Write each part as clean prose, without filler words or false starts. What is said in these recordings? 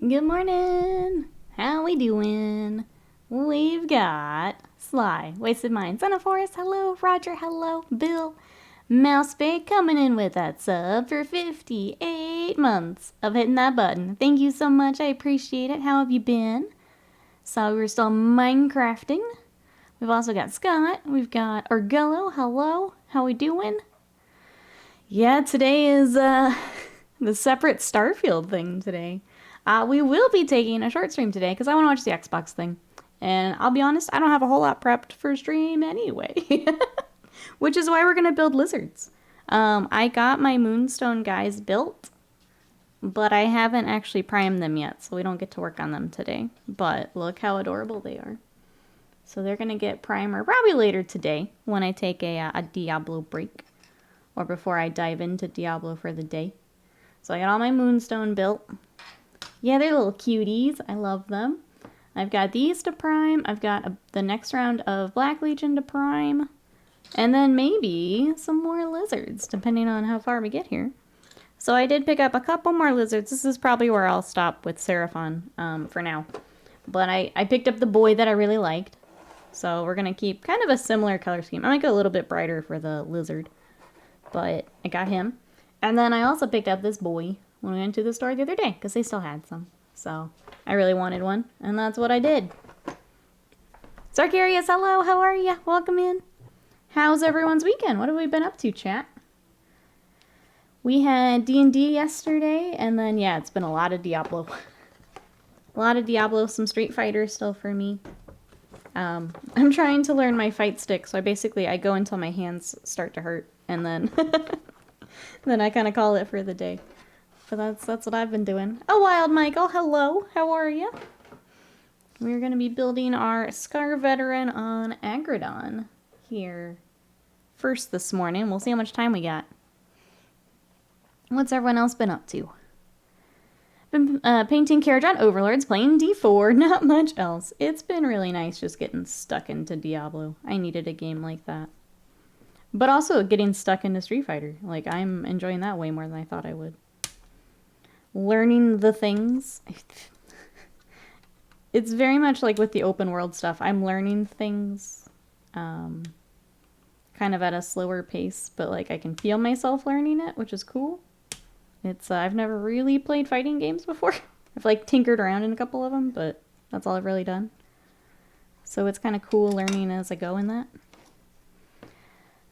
Good morning. How we doing? We've got Sly, Wasted Mind, Son of Forest, hello, Roger, hello, Bill, Mousebait coming in with that sub for 58 months of hitting that button. Thank you so much. I appreciate it. How have you been? So we're still Minecrafting. We've also got Scott. We've got Orgullo. Hello. How we doing? Yeah, today is the separate Starfield thing today. We will be taking a short stream today because I want to watch the Xbox thing. And I'll be honest, I don't have a whole lot prepped for stream anyway. Which is why we're going to build lizards. I got my moonstone guys built, but I haven't actually primed them yet, so we don't get to work on them today. But look how adorable they are. So they're going to get primer probably later today when I take a Diablo break. Or before I dive into Diablo for the day. So I got all my moonstone built. Yeah, they're little cuties. I love them. I've got these to prime. I've got the next round of Black Legion to prime. And then maybe some more lizards, depending on how far we get here. So I did pick up a couple more lizards. This is probably where I'll stop with Seraphon for now. But I picked up the boy that I really liked. So we're going to keep kind of a similar color scheme. I might go a little bit brighter for the lizard. But I got him. And then I also picked up this boy when we went to the store the other day, because they still had some. So I really wanted one, and that's what I did. Sarkarius, hello, how are you? Welcome in. How's everyone's weekend? What have we been up to, chat? We had D&D yesterday, and then, yeah, it's been a lot of Diablo. A lot of Diablo, some Street Fighter still for me. I'm trying to learn my fight stick, so I go until my hands start to hurt, and then then I kind of call it for the day. But that's what I've been doing. Oh, Wild Michael, hello. How are you? We're going to be building our Scar Veteran on Aggradon here first this morning. We'll see how much time we got. What's everyone else been up to? Been painting Aggradon Overlords, playing D4, not much else. It's been really nice just getting stuck into Diablo. I needed a game like that. But also getting stuck into Street Fighter. Like, I'm enjoying that way more than I thought I would. Learning the things. It's very much like with the open world stuff. I'm learning things kind of at a slower pace, but like I can feel myself learning it, which is cool. It's I've never really played fighting games before. I've like tinkered around in a couple of them, but that's all I've really done. So it's kind of cool learning as I go in that.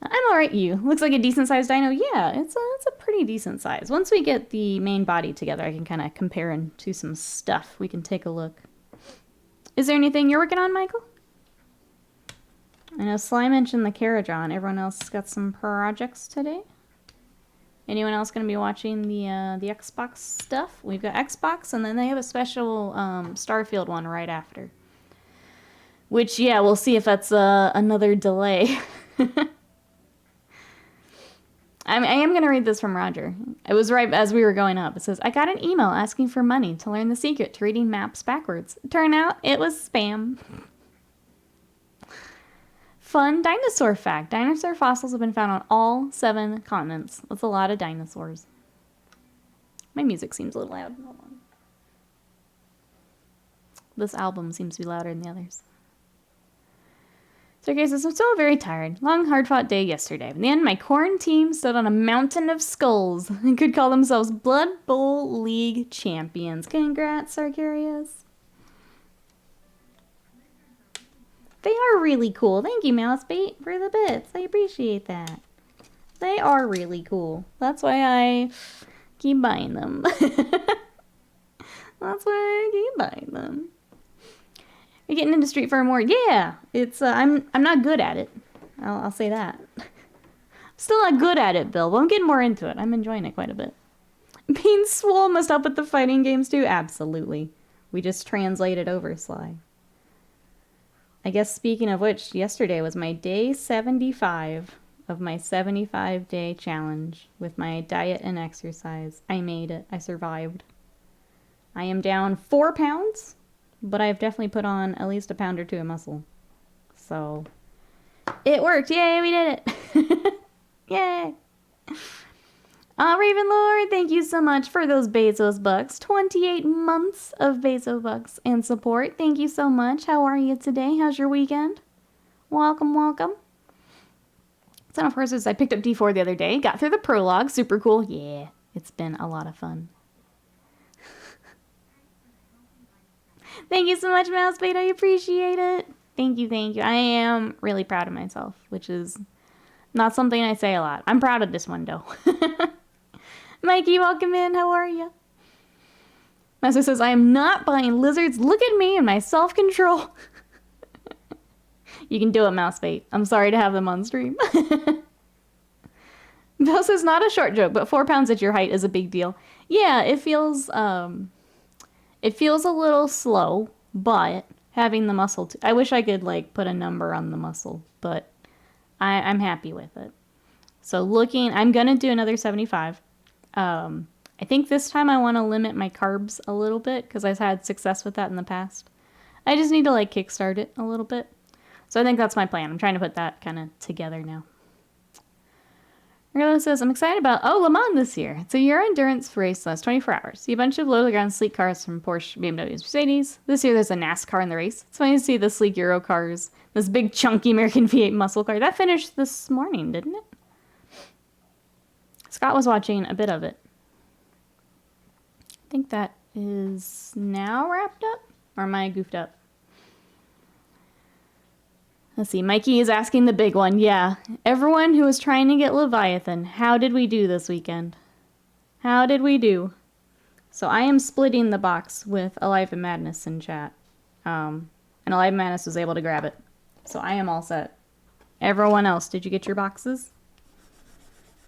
I'm alright, you. Looks like a decent sized dino. Yeah, it's a pretty decent size. Once we get the main body together, I can kind of compare into some stuff. We can take a look. Is there anything you're working on, Michael? I know Sly mentioned the Aggradon. Everyone else got some projects today? Anyone else going to be watching the Xbox stuff? We've got Xbox, and then they have a special Starfield one right after. Which, yeah, we'll see if that's another delay. I am going to read this from Roger. It was right as we were going up. It says, I got an email asking for money to learn the secret to reading maps backwards. Turn out it was spam. Fun dinosaur fact. Dinosaur fossils have been found on all 7 continents. That's a lot of dinosaurs. My music seems a little loud. Hold on. This album seems to be louder than the others. So guys, I'm still very tired. Long, hard-fought day yesterday. In the end, my corn team stood on a mountain of skulls and could call themselves Blood Bowl League champions. Congrats, Sarkarius. They are really cool. Thank you, Mousebait, for the bits. I appreciate that. They are really cool. That's why I keep buying them. That's why I keep buying them. You're getting into Street Fighter more? Yeah, it's I'm not good at it. I'll say that. I'm still not good at it, Bill, but I'm getting more into it. I'm enjoying it quite a bit. Being swole must help with the fighting games too? Absolutely. We just translated over, Sly. I guess speaking of which, yesterday was my day 75 of my 75-day challenge with my diet and exercise. I made it. I survived. I am down 4 pounds. But I've definitely put on at least a pound or 2 of muscle. So, it worked. Yay, we did it. Yay. Raven Lord, thank you so much for those Bezos bucks. 28 months of Bezos bucks and support. Thank you so much. How are you today? How's your weekend? Welcome, welcome. Son of Horses, I picked up D4 the other day. Got through the prologue. Super cool. Yeah, it's been a lot of fun. Thank you so much, Mousebait. I appreciate it. Thank you, thank you. I am really proud of myself, which is not something I say a lot. I'm proud of this one, though. Mikey, welcome in. How are you? Master says, I am not buying lizards. Look at me and my self-control. You can do it, Mousebait. I'm sorry to have them on stream. Bill says, not a short joke, but 4 pounds at your height is a big deal. Yeah, it feels a little slow, but having the muscle, I wish I could, like, put a number on the muscle, but I'm happy with it. So I'm going to do another 75. I think this time I want to limit my carbs a little bit, because I've had success with that in the past. I just need to, like, kickstart it a little bit. So I think that's my plan. I'm trying to put that kind of together now. Rilo says, I'm excited about, Le Mans this year. It's a Euro endurance race that lasts 24 hours. See a bunch of low-to-the-ground sleek cars from Porsche, BMW, and Mercedes. This year there's a NASCAR in the race. It's funny to see the sleek Euro cars. This big, chunky American V8 muscle car. That finished this morning, didn't it? Scott was watching a bit of it. I think that is now wrapped up? Or am I goofed up? Let's see, Mikey is asking the big one. Yeah, everyone who was trying to get Leviathan, how did we do this weekend? How did we do? So I am splitting the box with Alive in Madness in chat. And Alive in Madness was able to grab it. So I am all set. Everyone else, did you get your boxes?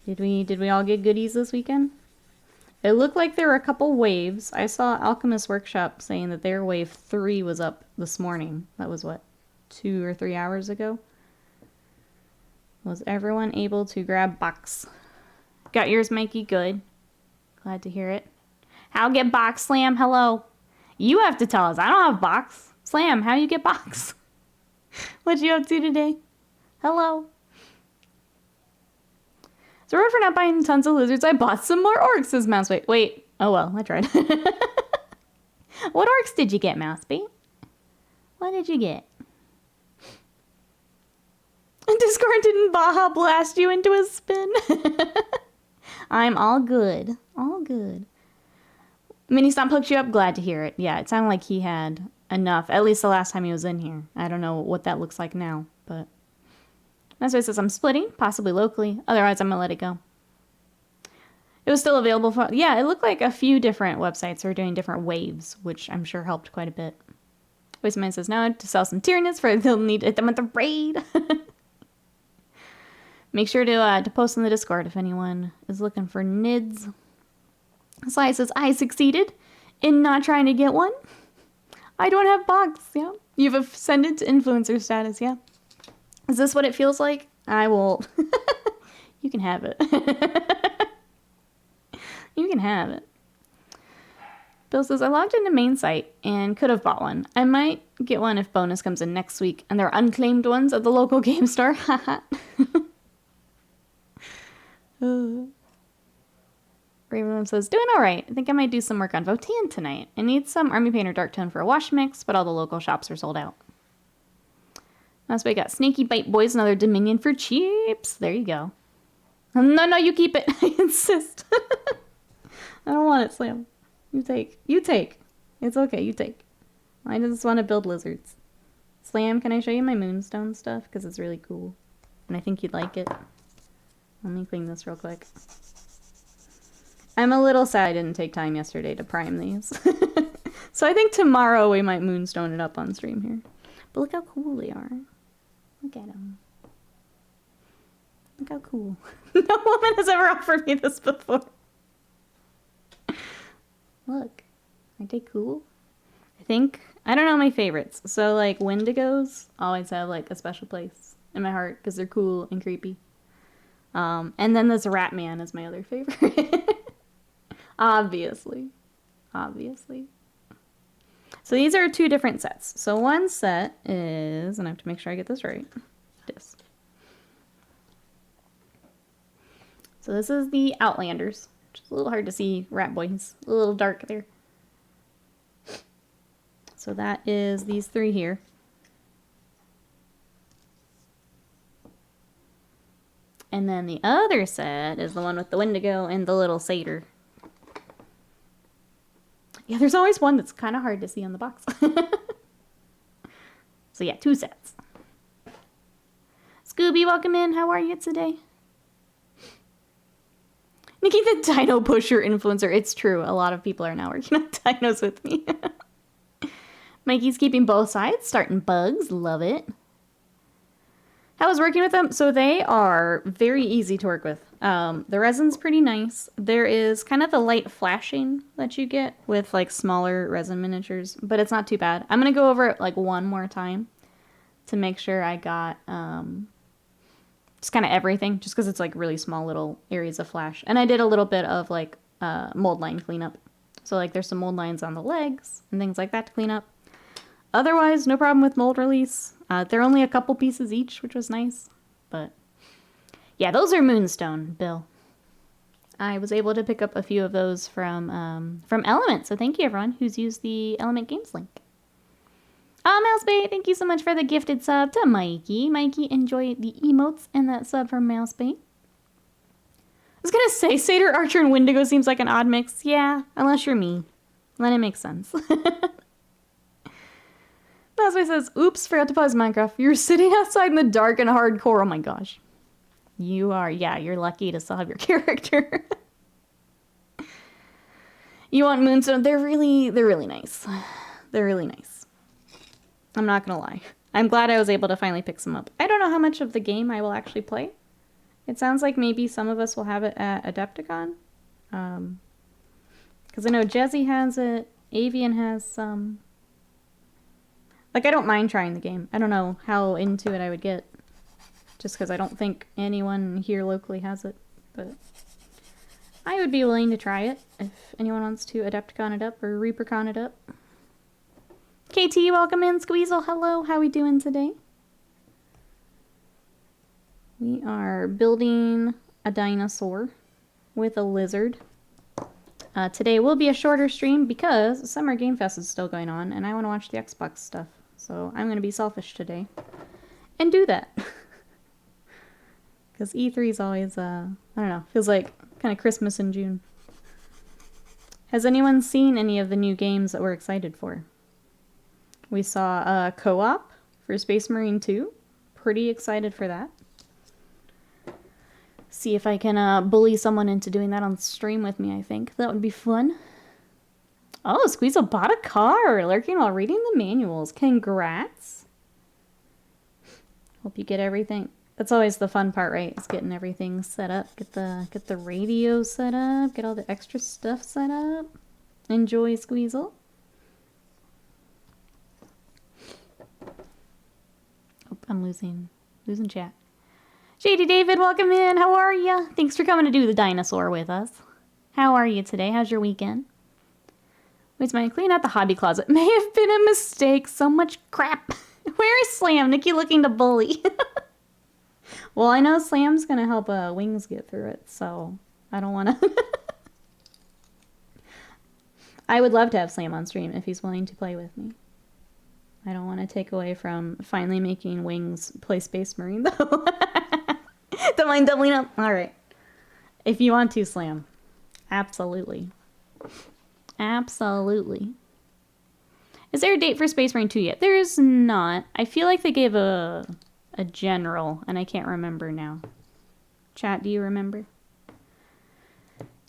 Did we all get goodies this weekend? It looked like there were a couple waves. I saw Alchemist Workshop saying that their wave 3 was up this morning. That was what? 2 or 3 hours ago. Was everyone able to grab box? Got yours, Mikey? Good. Glad to hear it. How get box, Slam? Hello. You have to tell us. I don't have box. Slam, how you get box? What you up to today? Hello. Sorry for not buying tons of lizards. I bought some more orcs, says Mousebait. Wait. Oh well, I tried. What orcs did you get, Mousebait? What did you get? Discord didn't Baja blast you into a spin. I'm all good. All good. Mini Stomp hooked you up? Glad to hear it. Yeah, it sounded like he had enough. At least the last time he was in here. I don't know what that looks like now, but... That's why it says I'm splitting, possibly locally. Otherwise, I'm going to let it go. It was still available for... Yeah, it looked like a few different websites are doing different waves, which I'm sure helped quite a bit. Wasteman says, now to sell some Tyrannus for they'll need them at the raid. Make sure to post in the Discord if anyone is looking for NIDs. Sly says, I succeeded in not trying to get one. I don't have box, yeah. You've ascended to influencer status, yeah. Is this what it feels like? I will... You can have it. You can have it. Bill says, I logged into main site and could have bought one. I might get one if bonus comes in next week and there are unclaimed ones at the local game store. Haha. Raven says, doing alright. I think I might do some work on Votan tonight. I need some Army Painter Dark Tone for a wash mix, but all the local shops are sold out. That's why I got Snaky Bite Boys, another Dominion for cheaps. There you go. No, you keep it. I insist. I don't want it, Slam. You take. You take. It's okay, you take. I just want to build lizards. Slam, can I show you my moonstone stuff? Because it's really cool. And I think you'd like it. Let me clean this real quick. I'm a little sad I didn't take time yesterday to prime these. So I think tomorrow we might moonstone it up on stream here. But look how cool they are. Look at them. Look how cool. No woman has ever offered me this before. Look. Aren't they cool? I don't know my favorites. So like Wendigos always have like a special place in my heart because they're cool and creepy. And then this Ratman is my other favorite. Obviously. So these are 2 different sets. So one set is, and I have to make sure I get this right, this. So this is the Outlanders, which is a little hard to see. Rat Boy, he's a little dark there. So that is these 3 here. And then the other set is the one with the Wendigo and the little satyr. Yeah, there's always one that's kind of hard to see on the box. So yeah, 2 sets. Scooby, welcome in. How are you today? Nikki, the Dino Pusher influencer. It's true. A lot of people are now working on dinos with me. Mikey's keeping both sides. Starting bugs. Love it. How was working with them? So they are very easy to work with. The resin's pretty nice. There is kind of the light flashing that you get with like smaller resin miniatures, but it's not too bad. I'm going to go over it like one more time to make sure I got just kind of everything, just because it's like really small little areas of flash. And I did a little bit of like mold line cleanup. So like there's some mold lines on the legs and things like that to clean up. Otherwise, no problem with mold release. They're only a couple pieces each, which was nice. But yeah, those are Moonstone, Bill. I was able to pick up a few of those from Element. So thank you, everyone who's used the Element Games link. Mousebait, thank you so much for the gifted sub to Mikey. Mikey, enjoy the emotes and that sub from Mousebait. I was going to say, Satyr, Archer, and Wendigo seems like an odd mix. Yeah, unless you're me. Then it makes sense. Mousebait says, oops, forgot to pause Minecraft. You're sitting outside in the dark and hardcore. Oh my gosh. You are, yeah, you're lucky to still have your character. You want Moonstone? They're really nice. They're really nice. I'm not gonna lie. I'm glad I was able to finally pick some up. I don't know how much of the game I will actually play. It sounds like maybe some of us will have it at Adepticon. Because I know Jezzy has it. Avian has some. Like, I don't mind trying the game. I don't know how into it I would get. Just because I don't think anyone here locally has it. But I would be willing to try it if anyone wants to Adepticon it up or ReaperCon it up. KT, welcome in. Squeezel, hello. How we doing today? We are building a dinosaur with a lizard. Today will be a shorter stream because Summer Game Fest is still going on and I want to watch the Xbox stuff. So I'm going to be selfish today and do that. Because E3 is always, I don't know, feels like kind of Christmas in June. Has anyone seen any of the new games that we're excited for? We saw co-op for Space Marine 2. Pretty excited for that. See if I can bully someone into doing that on stream with me, I think. That would be fun. Oh, Squeezel bought a car, lurking while reading the manuals. Congrats. Hope you get everything. That's always the fun part, right? Is getting everything set up. Get the radio set up. Get all the extra stuff set up. Enjoy, Squeezel. Oh, I'm losing chat. JD David, welcome in. How are you? Thanks for coming to do the dinosaur with us. How are you today? How's your weekend? Wait, my clean out the hobby closet. May have been a mistake. So much crap. Where is Slam? Nikki looking to bully. Well, I know Slam's gonna help Wings get through it, so I don't want to. I would love to have Slam on stream if he's willing to play with me. I don't want to take away from finally making Wings play Space Marine, though. Don't mind doubling up. All right. If you want to, Slam. Absolutely. Absolutely. Is there a date for Space Marine 2 yet? There is not. I feel like they gave a general, and I can't remember now. Chat, do you remember?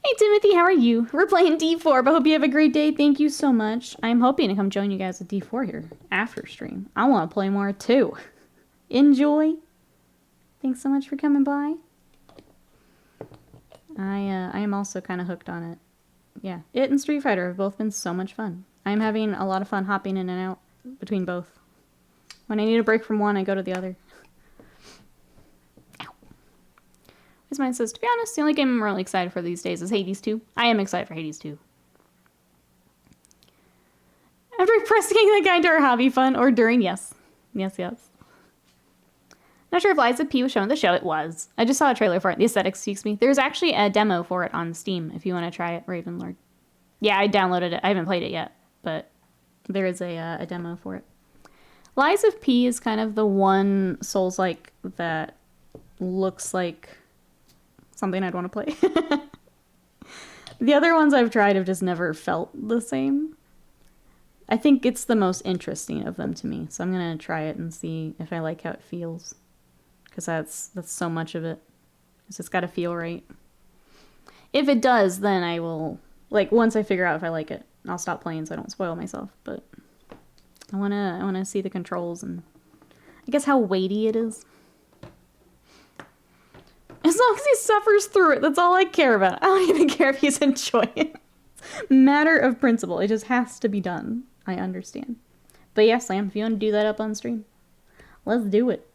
Hey, Timothy, how are you? We're playing D4, but hope you have a great day. Thank you so much. I'm hoping to come join you guys at D4 here after stream. I want to play more, too. Enjoy. Thanks so much for coming by. I am also kind of hooked on it. Yeah, it and Street Fighter have both been so much fun. I'm having a lot of fun hopping in and out between both. When I need a break from one, I go to the other. Ow. This mine says, to be honest, the only game I'm really excited for these days is Hades 2. I am excited for Hades 2. After pressing the guide to our hobby fun or during, yes. Yes, yes. Not sure if Liza P was shown at the show. It was. I just saw a trailer for it. The aesthetics speaks me. There's actually a demo for it on Steam if you want to try it, Ravenlord. Yeah, I downloaded it. I haven't played it yet, but there is a demo for it. Liza P is kind of the one Souls-like that looks like something I'd want to play. The other ones I've tried have just never felt the same. I think it's the most interesting of them to me, so I'm going to try it and see if I like how it feels. Because that's so much of it. Because it's got to feel right. If it does, then I will, like, once I figure out if I like it, I'll stop playing so I don't spoil myself. But I wanna see the controls and I guess how weighty it is. As long as he suffers through it, that's all I care about. I don't even care if he's enjoying it. Matter of principle. It just has to be done. I understand. But yeah, Slam, if you want to do that up on stream, let's do it.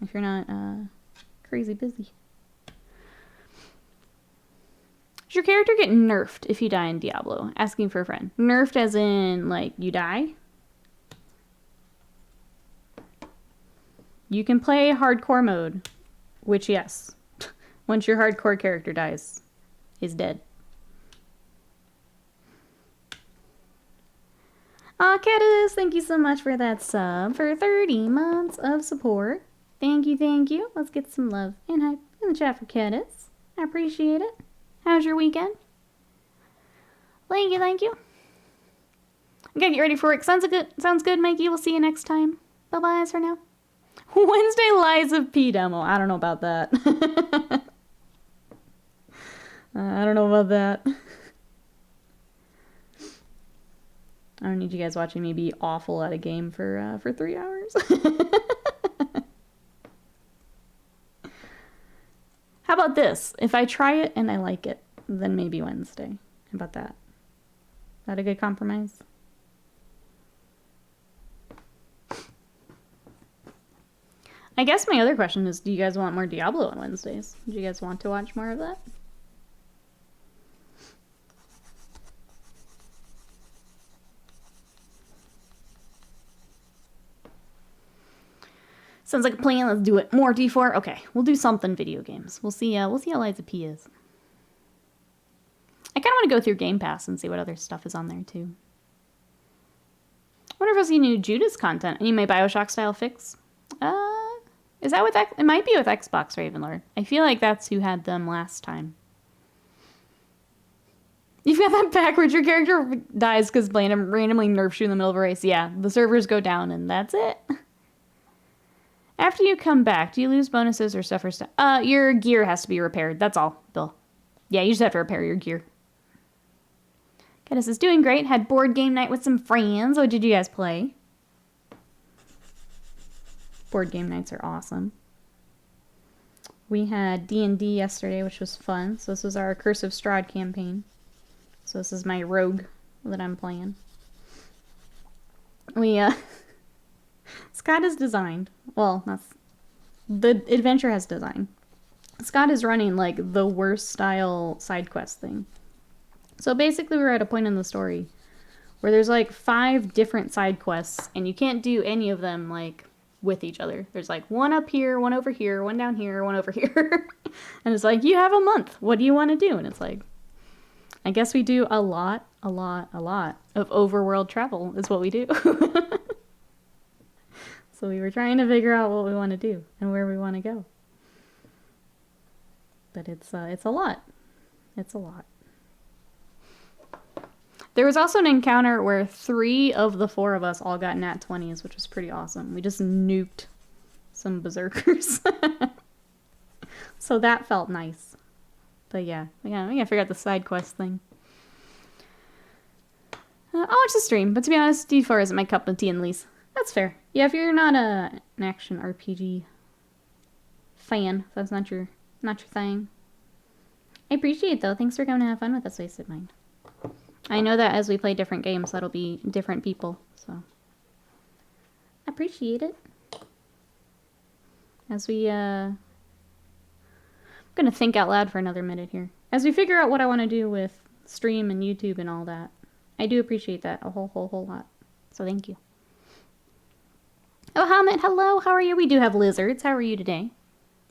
If you're not crazy busy. Does your character get nerfed if you die in Diablo? Asking for a friend. Nerfed as in, like, you die? You can play hardcore mode, which, yes, once your hardcore character dies, is dead. Aw, Catus, thank you so much for that sub, for 30 months of support. Thank you, thank you. Let's get some love and hype in the chat for Catus. I appreciate it. How's your weekend? Thank you, thank you. I gotta get ready for work. Sounds good, Mikey. We'll see you next time. Bye-bye for now. Wednesday Liza P demo. I don't know about that. I don't know about that. I don't need you guys watching me be awful at a game for 3 hours. How about this? If I try it and I like it, then maybe Wednesday. How about that? Is that a good compromise? I guess my other question is, do you guys want more Diablo on Wednesdays? Do you guys want to watch more of that? Sounds like a plan. Let's do it. More D4. Okay, we'll do something video games. We'll see how Liza P is. I kind of want to go through Game Pass and see what other stuff is on there too. I wonder if I'll see new Judas content. Any of my Bioshock style fix? Is that with it might be with Xbox, Ravenlord. I feel like that's who had them last time. You've got that backwards. Your character dies because Blandum randomly nerfs you in the middle of a race. Yeah, the servers go down and that's it. After you come back, do you lose bonuses or suffer stuff? Your gear has to be repaired. That's all, Bill. Yeah, you just have to repair your gear. Caddis is doing great. Had board game night with some friends. What did you guys play? Board game nights are awesome. We had D&D yesterday, which was fun. So this was our Curse of Strahd campaign. So this is my rogue that I'm playing. Scott is designed. Well, the adventure has design. Scott is running like the worst style side quest thing. So basically we're at a point in the story where there's like 5 different side quests and you can't do any of them like with each other. There's like one up here, one over here, one down here, one over here. And it's like, you have a month. What do you want to do? And it's like, I guess we do a lot of overworld travel is what we do. So we were trying to figure out what we want to do and where we want to go. But it's a lot. It's a lot. There was also an encounter where 3 of the 4 of us all got nat 20s, which was pretty awesome. We just nuked some berserkers. So that felt nice. But yeah, we gotta figure out the side quest thing. I'll watch the stream, but to be honest, D4 isn't my cup of tea and lease. That's fair. Yeah, if you're not an action RPG fan, if that's not your thing. I appreciate it though. Thanks for coming to have fun with us, Wasted Mind. I know that as we play different games, that'll be different people, so I appreciate it. As we I'm gonna think out loud for another minute here. As we figure out what I want to do with stream and YouTube and all that, I do appreciate that a whole lot. So thank you. Oh, Hamid, hello. How are you? We do have lizards. How are you today?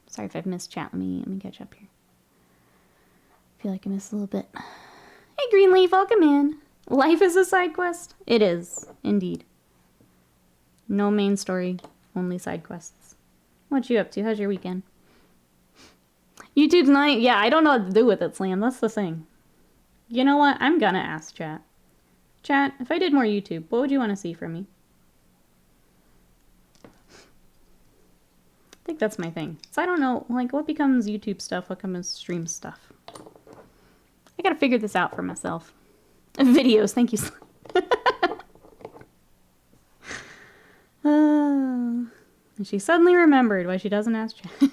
Sorry if I've missed chat. Let me catch up here. I feel like I missed a little bit. Hey, Greenleaf, welcome in. Life is a side quest. It is, indeed. No main story, only side quests. What you up to? How's your weekend? YouTube's not... Yeah, I don't know what to do with it, Slam. That's the thing. You know what? I'm gonna ask chat. Chat, if I did more YouTube, what would you want to see from me? I think that's my thing. So I don't know, like, what becomes YouTube stuff? What becomes stream stuff? I gotta figure this out for myself. Videos, thank you. And she suddenly remembered why she doesn't ask chat. Hoot,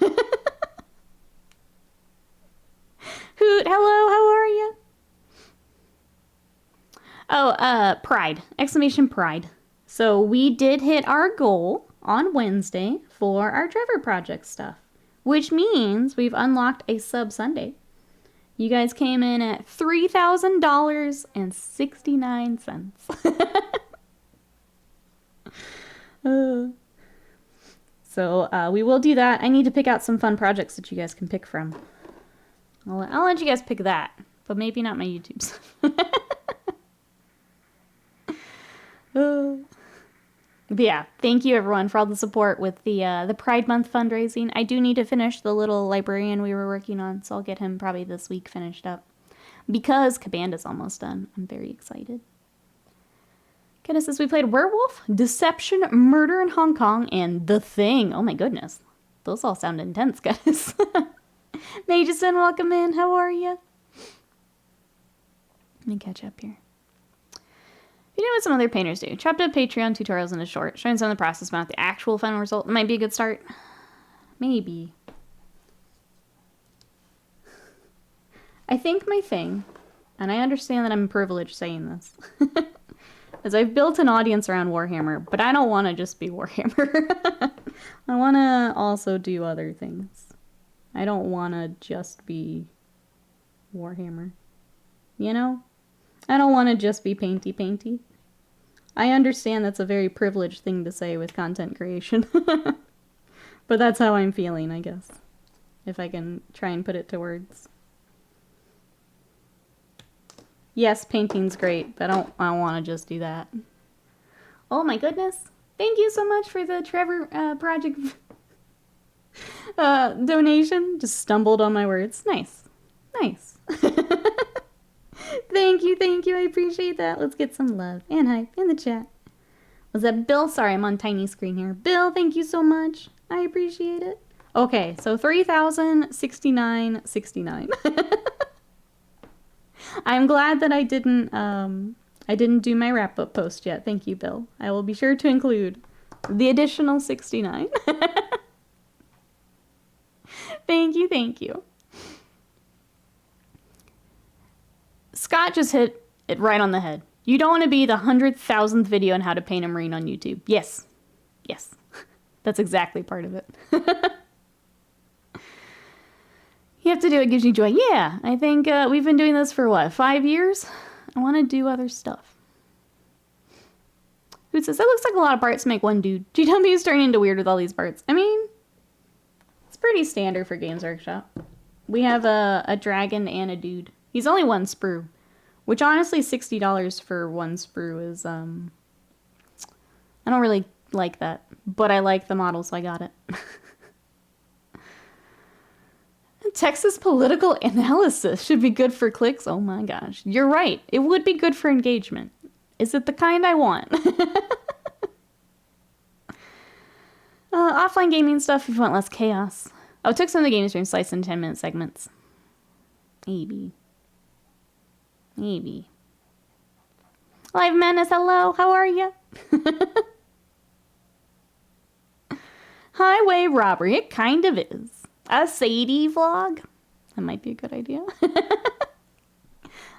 hello, how are you? Oh, pride. Exclamation pride. So we did hit our goal on Wednesday for our Trevor Project stuff, which means we've unlocked a sub Sunday. You guys came in at $3,000.69. So we will do that. I need to pick out some fun projects that you guys can pick from. I'll let you guys pick that, but maybe not my YouTube stuff. But yeah, thank you everyone for all the support with the Pride Month fundraising. I do need to finish the little librarian we were working on, so I'll get him probably this week finished up. Because Cabanda's almost done. I'm very excited. Goodness, as we played Werewolf, Deception, Murder in Hong Kong, and The Thing. Oh my goodness. Those all sound intense, guys. Majason, welcome in. How are you? Let me catch up here. You know what some other painters do? Chopped up Patreon tutorials into short, showing some of the process, but not the actual final result. Might be a good start. Maybe. I think my thing, and I understand that I'm privileged saying this, is I've built an audience around Warhammer, but I don't want to just be Warhammer. I want to also do other things. I don't want to just be Warhammer. You know? I don't want to just be painty. I understand that's a very privileged thing to say with content creation. But that's how I'm feeling, I guess. If I can try and put it to words. Yes, painting's great, but I don't want to just do that. Oh my goodness. Thank you so much for the Trevor Project donation. Just stumbled on my words. Nice. Nice. Thank you. I appreciate that. Let's get some love and hype in the chat. Was that Bill? Sorry, I'm on tiny screen here. Bill, thank you so much. I appreciate it. Okay, so $3,069.69. I'm glad that I didn't do my wrap-up post yet. Thank you, Bill. I will be sure to include the additional 69. Thank you. Scott just hit it right on the head. You don't want to be the 100,000th video on how to paint a marine on YouTube. Yes. That's exactly part of it. You have to do what gives you joy. Yeah, I think we've been doing this for, what, 5 years? I want to do other stuff. Who says, that looks like a lot of parts to make one dude. GW is turning into weird with all these parts. I mean, it's pretty standard for Games Workshop. We have a dragon and a dude. He's only one sprue. Which honestly, $60 for one sprue is, I don't really like that. But I like the model, so I got it. Texas political analysis should be good for clicks. Oh my gosh. You're right. It would be good for engagement. Is it the kind I want? Offline gaming stuff if you want less chaos. Oh, took some of the game stream sliced in 10-minute segments. Maybe. Live Menace, hello. How are you? Highway robbery. It kind of is. A Sadie vlog? That might be a good idea.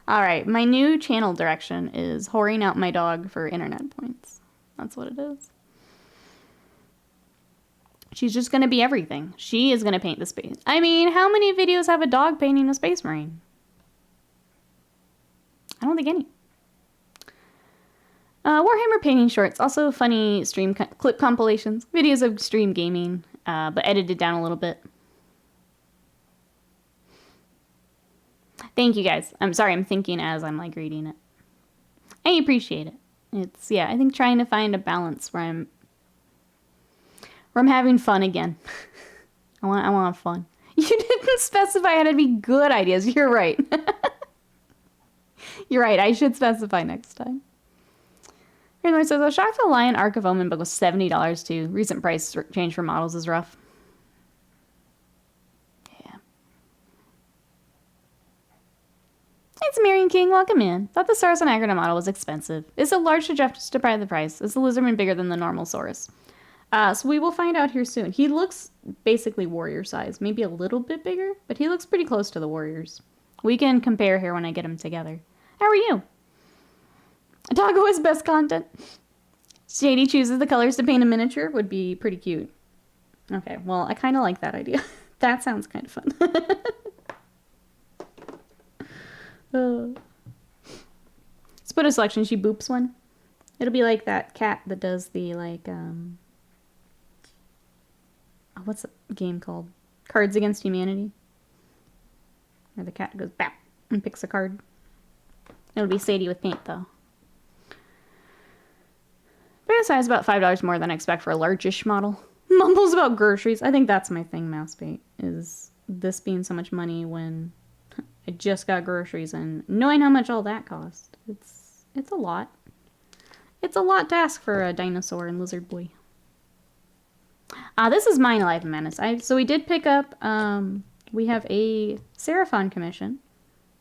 Alright, my new channel direction is whoring out my dog for internet points. That's what it is. She's just going to be everything. She is going to paint the space. I mean, how many videos have a dog painting a space marine? I don't think any. Warhammer painting shorts, also funny stream clip compilations, videos of stream gaming, but edited down a little bit. Thank you guys. I'm sorry, I'm thinking as I'm like reading it. I appreciate it. It's, yeah, I think trying to find a balance where I'm having fun again. I want fun. You didn't specify how to be good ideas. You're right. You're right. I should specify next time. Anyway, so the Shock the Lion Arc of Omen book was $70 too. Recent price change for models is rough. Yeah. It's Marion King. Welcome in. Thought the Saurus and Aggradon model was expensive. Is it large to justify the price? Is the Lizardman bigger than the normal Saurus? So we will find out here soon. He looks basically warrior size. Maybe a little bit bigger, but he looks pretty close to the warriors. We can compare here when I get them together. How are you? Doggo is best content. Shady chooses the colors to paint a miniature would be pretty cute. Okay, well, I kind of like that idea. That sounds kind of fun. Let's put a selection. She boops one. It'll be like that cat that does the, like, what's the game called? Cards Against Humanity. Where the cat goes bap and picks a card. It'll be Sadie with paint, though. Bigger size about $5 more than I expect for a largish model. Mumbles about groceries. I think that's my thing, Mousebait, is this being so much money when I just got groceries and knowing how much all that cost. It's a lot. It's a lot to ask for a dinosaur and lizard boy. This is mine, Alive and Madness. So we did pick up, we have a Seraphon commission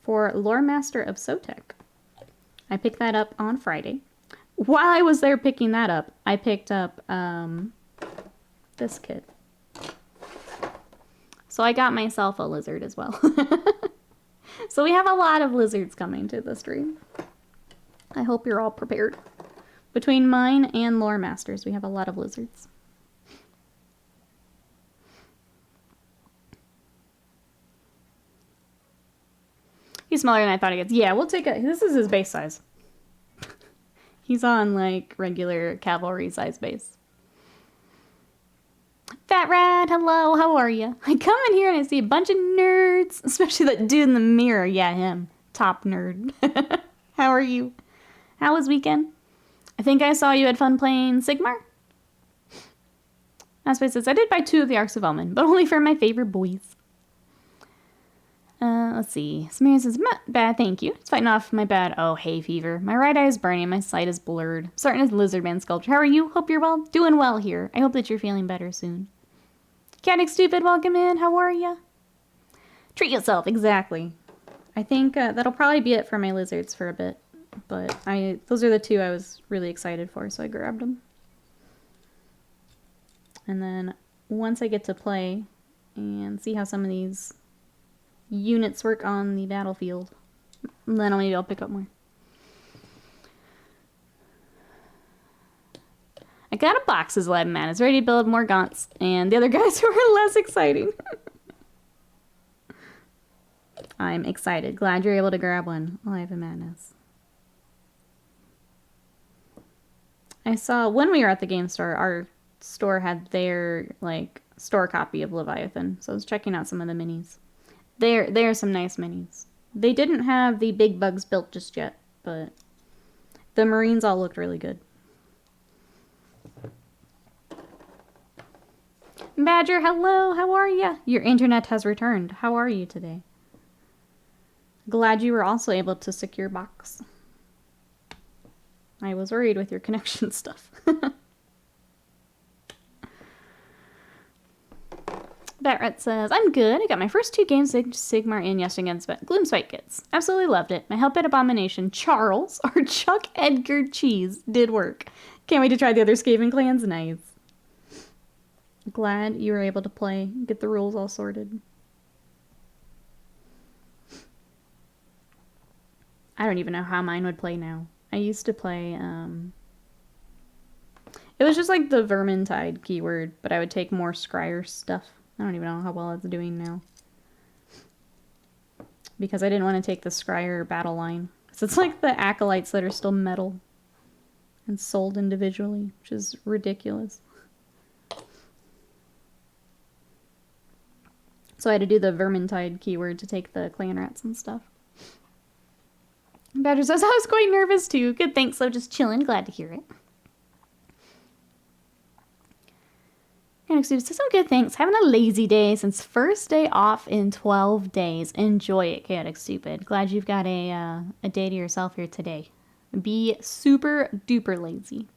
for Lore Master of Chotec. I picked that up on Friday. While I was there picking that up, I picked up this kit. So I got myself a lizard as well. So we have a lot of lizards coming to the stream. I hope you're all prepared. Between mine and Lore Masters, we have a lot of lizards. He's smaller than I thought he gets. Yeah, we'll take it. This is his base size. He's on, like, regular cavalry size base. Fat Rat, hello, how are you? I come in here and I see a bunch of nerds, especially that dude in the mirror. Yeah, him. Top nerd. How are you? How was weekend? I think I saw you had fun playing Sigmar. Aspect says, I did buy 2 of the Arcs of Omen, but only for my favorite boys. Let's see. Samir says, bad, thank you. It's fighting off my bad, hay fever. My right eye is burning, my sight is blurred. Starting as Lizardman sculpture. How are you? Hope you're well. Doing well here. I hope that you're feeling better soon. Catic Stupid, welcome in. How are ya? Treat yourself, exactly. I think that'll probably be it for my lizards for a bit. But those are the 2 I was really excited for, so I grabbed them. And then once I get to play and see how some of these units work on the battlefield, then maybe I'll pick up more. I got a boxes lab man. It's ready to build more gaunts, and the other guys who are less exciting. I'm excited. Glad you're able to grab one. Alive and Madness. I saw when we were at the game store, our store had their like store copy of Leviathan, so I was checking out some of the minis. There are some nice minis. They didn't have the big bugs built just yet, but the Marines all looked really good. Badger, hello, how are ya? Your internet has returned. How are you today? Glad you were also able to secure box. I was worried with your connection stuff. Batrat says, I'm good. I got my first 2 games of Sigmar in yesterday against Gloomspite kits. Absolutely loved it. My help at Abomination, Charles, or Chuck Edgar Cheese, did work. Can't wait to try the other Skaven clans. Nice. Glad you were able to play. Get the rules all sorted. I don't even know how mine would play now. I used to play, it was just like the Vermintide keyword, but I would take more Scryer stuff. I don't even know how well it's doing now. Because I didn't want to take the Scryer battle line. So it's like the Acolytes that are still metal. and sold individually, which is ridiculous. So I had to do the Vermintide keyword to take the clan rats and stuff. Badger says, I was quite nervous too. Good, thanks. So just chilling. Glad to hear it. Says, I'm good, thanks. Having a lazy day since first day off in 12 days. Enjoy it, Chaotic Stupid. Glad you've got a day to yourself here today. Be super duper lazy.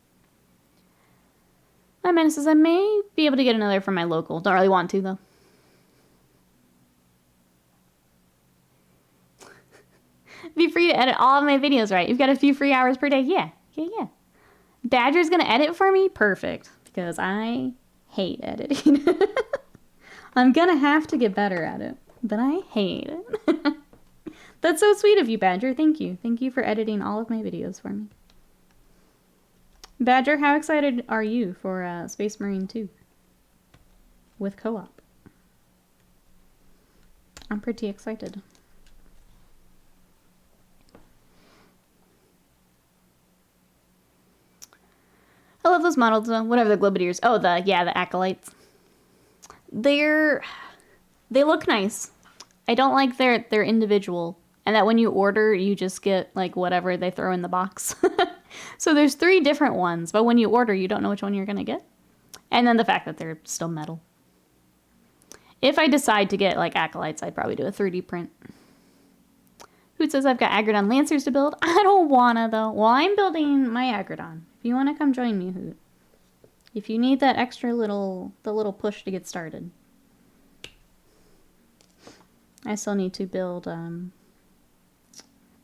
My man says, I may be able to get another from my local. Don't really want to, though. Be free to edit all of my videos, right? You've got a few free hours per day. Yeah. Badger's going to edit for me? Perfect. Because I hate editing. I'm gonna have to get better at it, but I hate it. That's so sweet of you, Badger. Thank you. Thank you for editing all of my videos for me. Badger, how excited are you for Space Marine 2 with co-op? I'm pretty excited. I love those models, though. Whatever the Globadiers. Oh, the Acolytes. They look nice. I don't like they're individual. And that when you order, you just get, like, whatever they throw in the box. So there's 3 different ones, but when you order, you don't know which one you're going to get. And then the fact that they're still metal. If I decide to get, like, Acolytes, I'd probably do a 3D print. Hoot says I've got Aggradon Lancers to build. I don't wanna, though. Well, I'm building my Aggradon. If you want to come join me, Hoot. If you need that extra little push to get started. I still need to build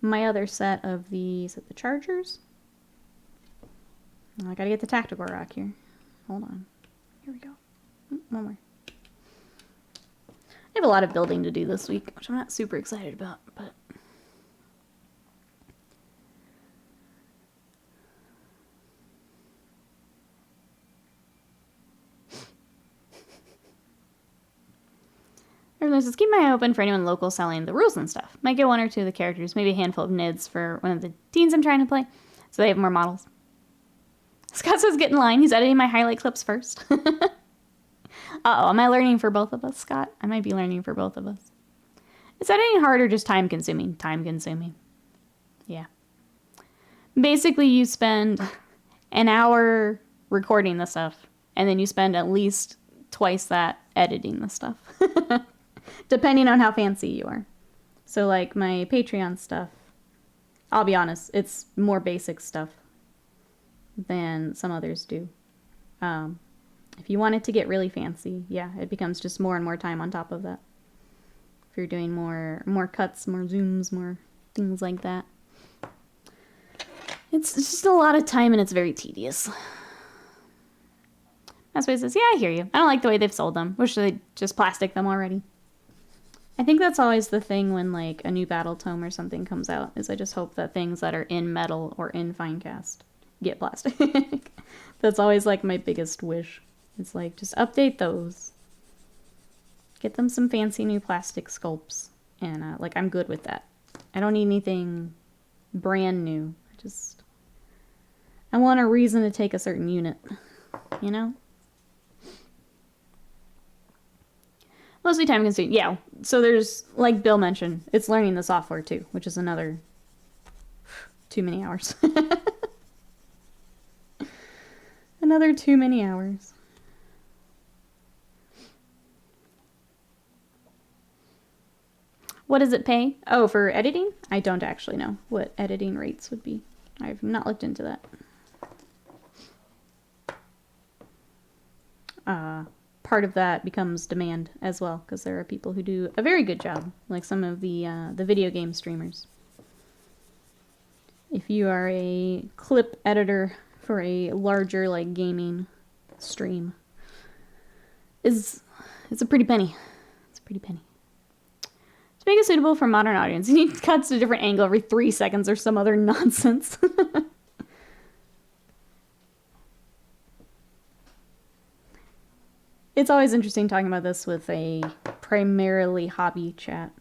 my other set of the Chargers? Oh, I gotta get the Tactical Rock here. Hold on. Here we go. One more. I have a lot of building to do this week, which I'm not super excited about, but... Everyone says, keep my eye open for anyone local selling the rules and stuff. Might get 1 or 2 of the characters, maybe a handful of NIDs for one of the teens I'm trying to play, so they have more models. Scott says, get in line. He's editing my highlight clips first. Uh-oh, am I learning for both of us, Scott? I might be learning for both of us. Is editing hard or just time-consuming? Time-consuming. Yeah. Basically, you spend an hour recording the stuff, and then you spend at least twice that editing the stuff. Depending on how fancy you are. So, like, my Patreon stuff, I'll be honest, it's more basic stuff than some others do. If you want it to get really fancy, yeah, it becomes just more and more time on top of that. If you're doing more cuts, more zooms, more things like that. It's just a lot of time and it's very tedious. That's why it says, yeah, I hear you. I don't like the way they've sold them. Wish they'd just plastic them already. I think that's always the thing when, like, a new battle tome or something comes out, is I just hope that things that are in metal or in Finecast get plastic. That's always, like, my biggest wish. It's like, just update those. Get them some fancy new plastic sculpts. And, like, I'm good with that. I don't need anything brand new. I want a reason to take a certain unit. You know? Mostly time consuming. Yeah, so there's, like Bill mentioned, it's learning the software too, which is another too many hours. Another too many hours. What does it pay? Oh, for editing? I don't actually know what editing rates would be. I've not looked into that. Part of that becomes demand as well, because there are people who do a very good job, like some of the video game streamers. If you are a clip editor for a larger, like, gaming stream, it's a pretty penny. It's a pretty penny. To make it suitable for modern audience, you need cuts to a different angle every 3 seconds or some other nonsense. It's always interesting talking about this with a primarily hobby chat,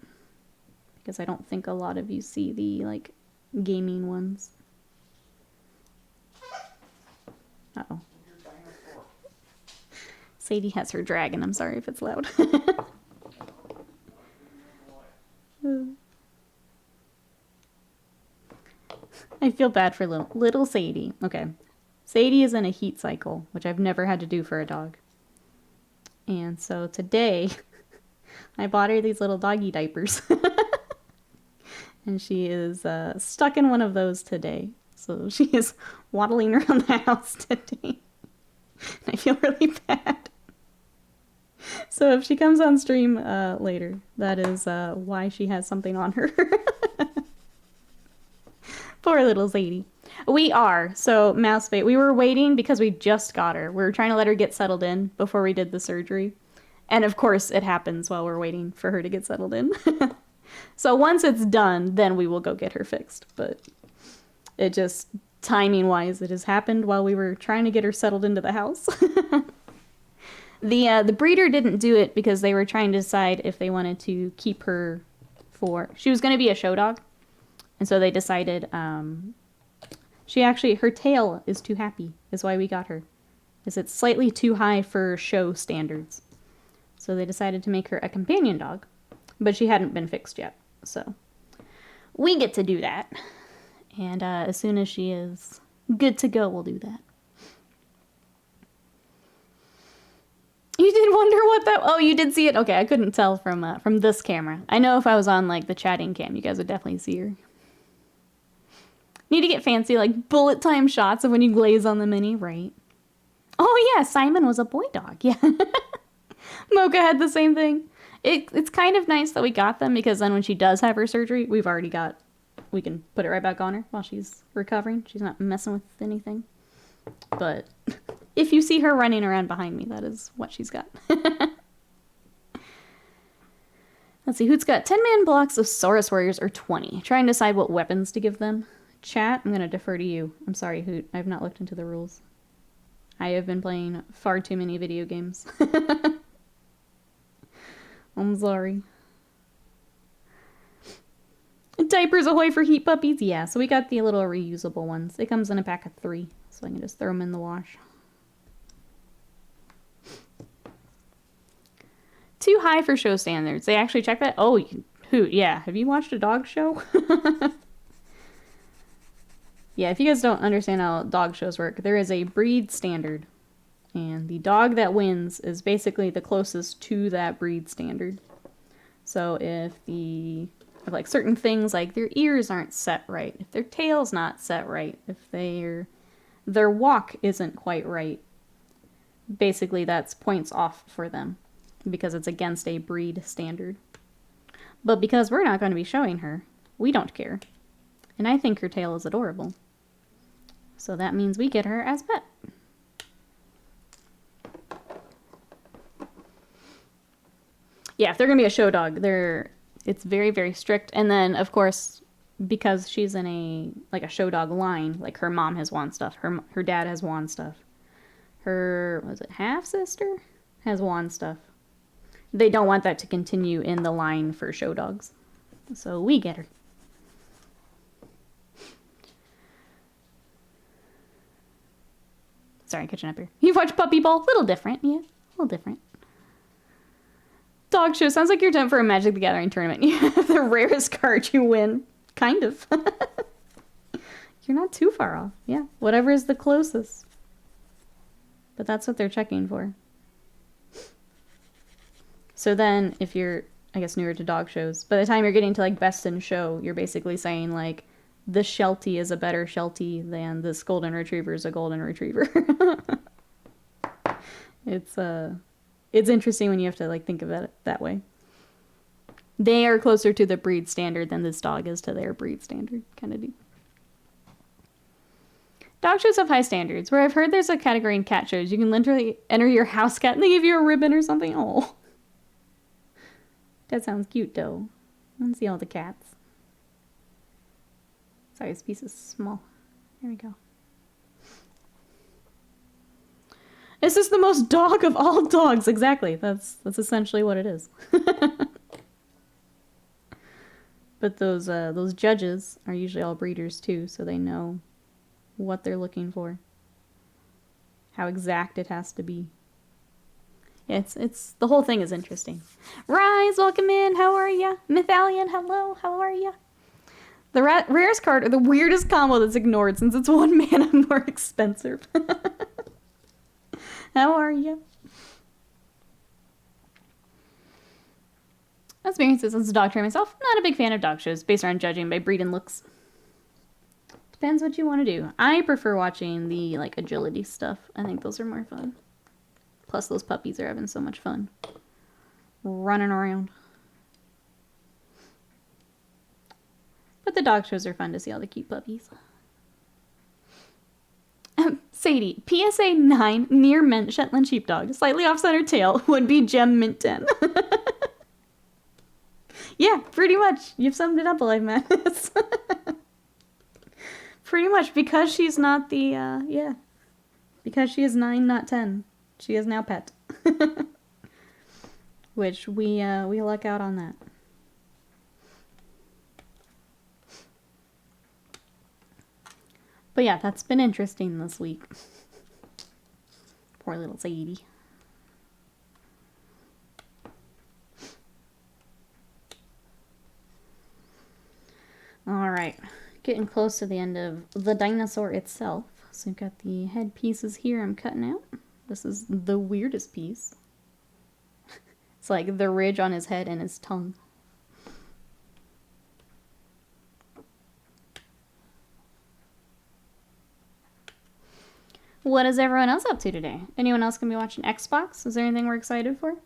because I don't think a lot of you see the, like, gaming ones. Sadie has her dragon. I'm sorry if it's loud. I feel bad for little Sadie. Okay. Sadie is in a heat cycle, which I've never had to do for a dog. And so today, I bought her these little doggy diapers. And she is stuck in one of those today. So she is waddling around the house today. I feel really bad. So if she comes on stream later, that is why she has something on her. Poor little Sadie. We are. So, Mousebait, we were waiting because we just got her. We were trying to let her get settled in before we did the surgery. And of course, it happens while we're waiting for her to get settled in. So once it's done, then we will go get her fixed. But it just, timing-wise, it has happened while we were trying to get her settled into the house. The breeder didn't do it because they were trying to decide if they wanted to keep her for... She was going to be a show dog. And so they decided, her tail is too happy, is why we got her. Is it's slightly too high for show standards. So they decided to make her a companion dog, but she hadn't been fixed yet. So we get to do that. And as soon as she is good to go, we'll do that. You did wonder what that... Oh, you did see it? Okay, I couldn't tell from this camera. I know if I was on, like, the chatting cam, you guys would definitely see her. Need to get fancy, like, bullet time shots of when you glaze on the mini, right? Oh, yeah, Simon was a boy dog, yeah. Mocha had the same thing. It's kind of nice that we got them, because then when she does have her surgery, we can put it right back on her while she's recovering. She's not messing with anything. But if you see her running around behind me, that is what she's got. Let's see, who's got 10-man blocks of Saurus Warriors or 20? Try and decide what weapons to give them. Chat, I'm going to defer to you. I'm sorry, Hoot. I have not looked into the rules. I have been playing far too many video games. I'm sorry. Diapers ahoy for heat puppies? Yeah, so we got the little reusable ones. It comes in a pack of 3, so I can just throw them in the wash. Too high for show standards. They actually check that? Oh, Hoot, yeah. Have you watched a dog show? Yeah, if you guys don't understand how dog shows work, there is a breed standard. And the dog that wins is basically the closest to that breed standard. So if like certain things like their ears aren't set right, if their tail's not set right, if their walk isn't quite right, basically that's points off for them because it's against a breed standard. But because we're not going to be showing her, we don't care. And I think her tail is adorable. So that means we get her as pet. Yeah, if they're going to be a show dog, it's very, very strict. And then, of course, because she's in a show dog line, like her mom has wand stuff, her dad has wand stuff. Her, half-sister has wand stuff. They don't want that to continue in the line for show dogs. So we get her. Sorry, catching up here. You've watched Puppy Ball? Little different, yeah. A little different. Dog show. Sounds like you're done for a Magic the Gathering tournament. You have the rarest card, you win. Kind of. You're not too far off. Yeah, whatever is the closest. But that's what they're checking for. So then, if you're, I guess, newer to dog shows, by the time you're getting to, like, Best in Show, you're basically saying, like, this Sheltie is a better Sheltie than this Golden Retriever is a Golden Retriever. It's interesting when you have to, like, think of it that way. They are closer to the breed standard than this dog is to their breed standard, kind of deal. Dog shows have high standards, where I've heard there's a category in cat shows. You can literally enter your house cat and they give you a ribbon or something. Oh. That sounds cute, though. I want to see all the cats. Sorry, this piece is small. There we go. This is the most dog of all dogs. Exactly. That's essentially what it is. But those judges are usually all breeders too, so they know what they're looking for. How exact it has to be. It's the whole thing is interesting. Rise, welcome in. How are ya? Mythalian, hello. How are ya? The rarest card or the weirdest combo that's ignored since it's 1 mana more expensive. How are ya? Experiences as a dog trainer myself. Not a big fan of dog shows based on judging by breed and looks. Depends what you want to do. I prefer watching the like agility stuff. I think those are more fun. Plus those puppies are having so much fun. Running around. But the dog shows are fun to see all the cute puppies. Sadie, PSA 9 near mint Shetland sheepdog. Slightly off center tail would be gem mint 10. Yeah, pretty much. You've summed it up, Alive Madness. Pretty much, because she's not the, yeah. Because she is 9, not 10. She is now pet. Which we luck out on that. But yeah, that's been interesting this week. Poor little Sadie. Alright, getting close to the end of the dinosaur itself. So we've got the head pieces here I'm cutting out. This is the weirdest piece. It's like the ridge on his head and his tongue. What is everyone else up to today? Anyone else gonna be watching Xbox? Is there anything we're excited for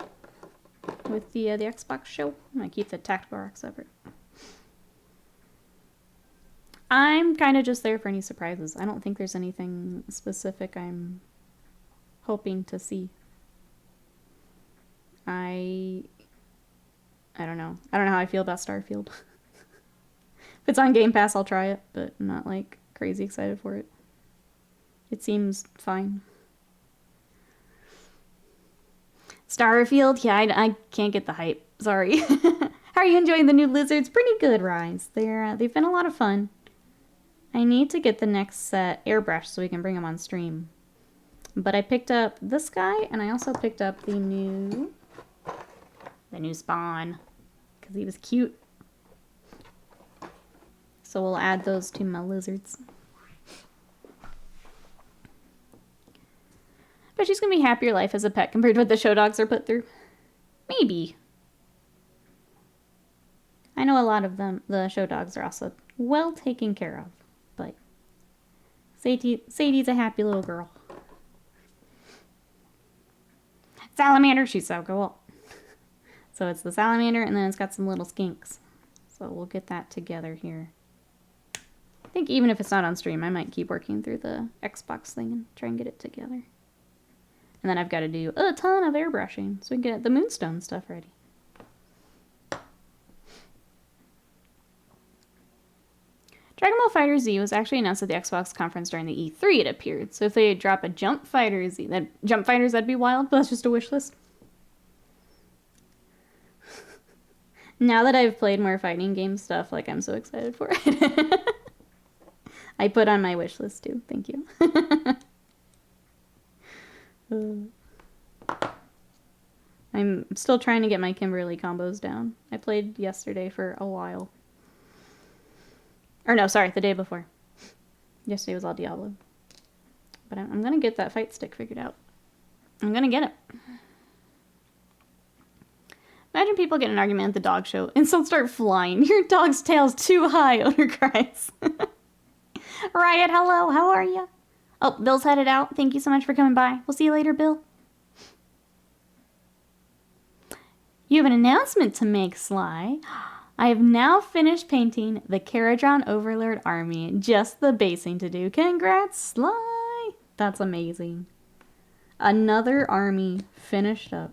with the Xbox show? I'm gonna keep the tactical rock separate. I'm kind of just there for any surprises. I don't think there's anything specific I'm hoping to see. I don't know. I don't know how I feel about Starfield. If it's on Game Pass, I'll try it, but I'm not like crazy excited for it. It seems fine. Starfield? Yeah, I can't get the hype. Sorry. How are you enjoying the new lizards? Pretty good, Rise. They've been a lot of fun. I need to get the next set airbrushed so we can bring them on stream. But I picked up this guy, and I also picked up the new spawn, because he was cute. So we'll add those to my lizards. But she's going to be happier life as a pet compared to what the show dogs are put through. Maybe. I know a lot of them, the show dogs are also well taken care of. But Sadie's a happy little girl. Salamander, she's so cool. So it's the salamander, and then it's got some little skinks. So we'll get that together here. I think even if it's not on stream, I might keep working through the Xbox thing and try and get it together. And then I've got to do a ton of airbrushing so we can get the Moonstone stuff ready. Dragon Ball Fighter Z was actually announced at the Xbox conference during the E3, it appeared. So if they drop a Jump Fighter Z, Jump Fighters, that'd be wild, but that's just a wish list. Now that I've played more fighting game stuff, like, I'm so excited for it. I put on my wish list too, thank you. I'm still trying to get my Kimberly combos down. I played yesterday for a while. Or no, sorry, the day before. Yesterday was all Diablo. But I'm going to get that fight stick figured out. I'm going to get it. Imagine people get in an argument at the dog show and some start flying. Your dog's tail's too high, owner cries. Riot, hello, how are you? Oh, Bill's headed out. Thank you so much for coming by. We'll see you later, Bill. You have an announcement to make, Sly. I have now finished painting the Aggradon Overlord army. Just the basing to do. Congrats, Sly! That's amazing. Another army finished up.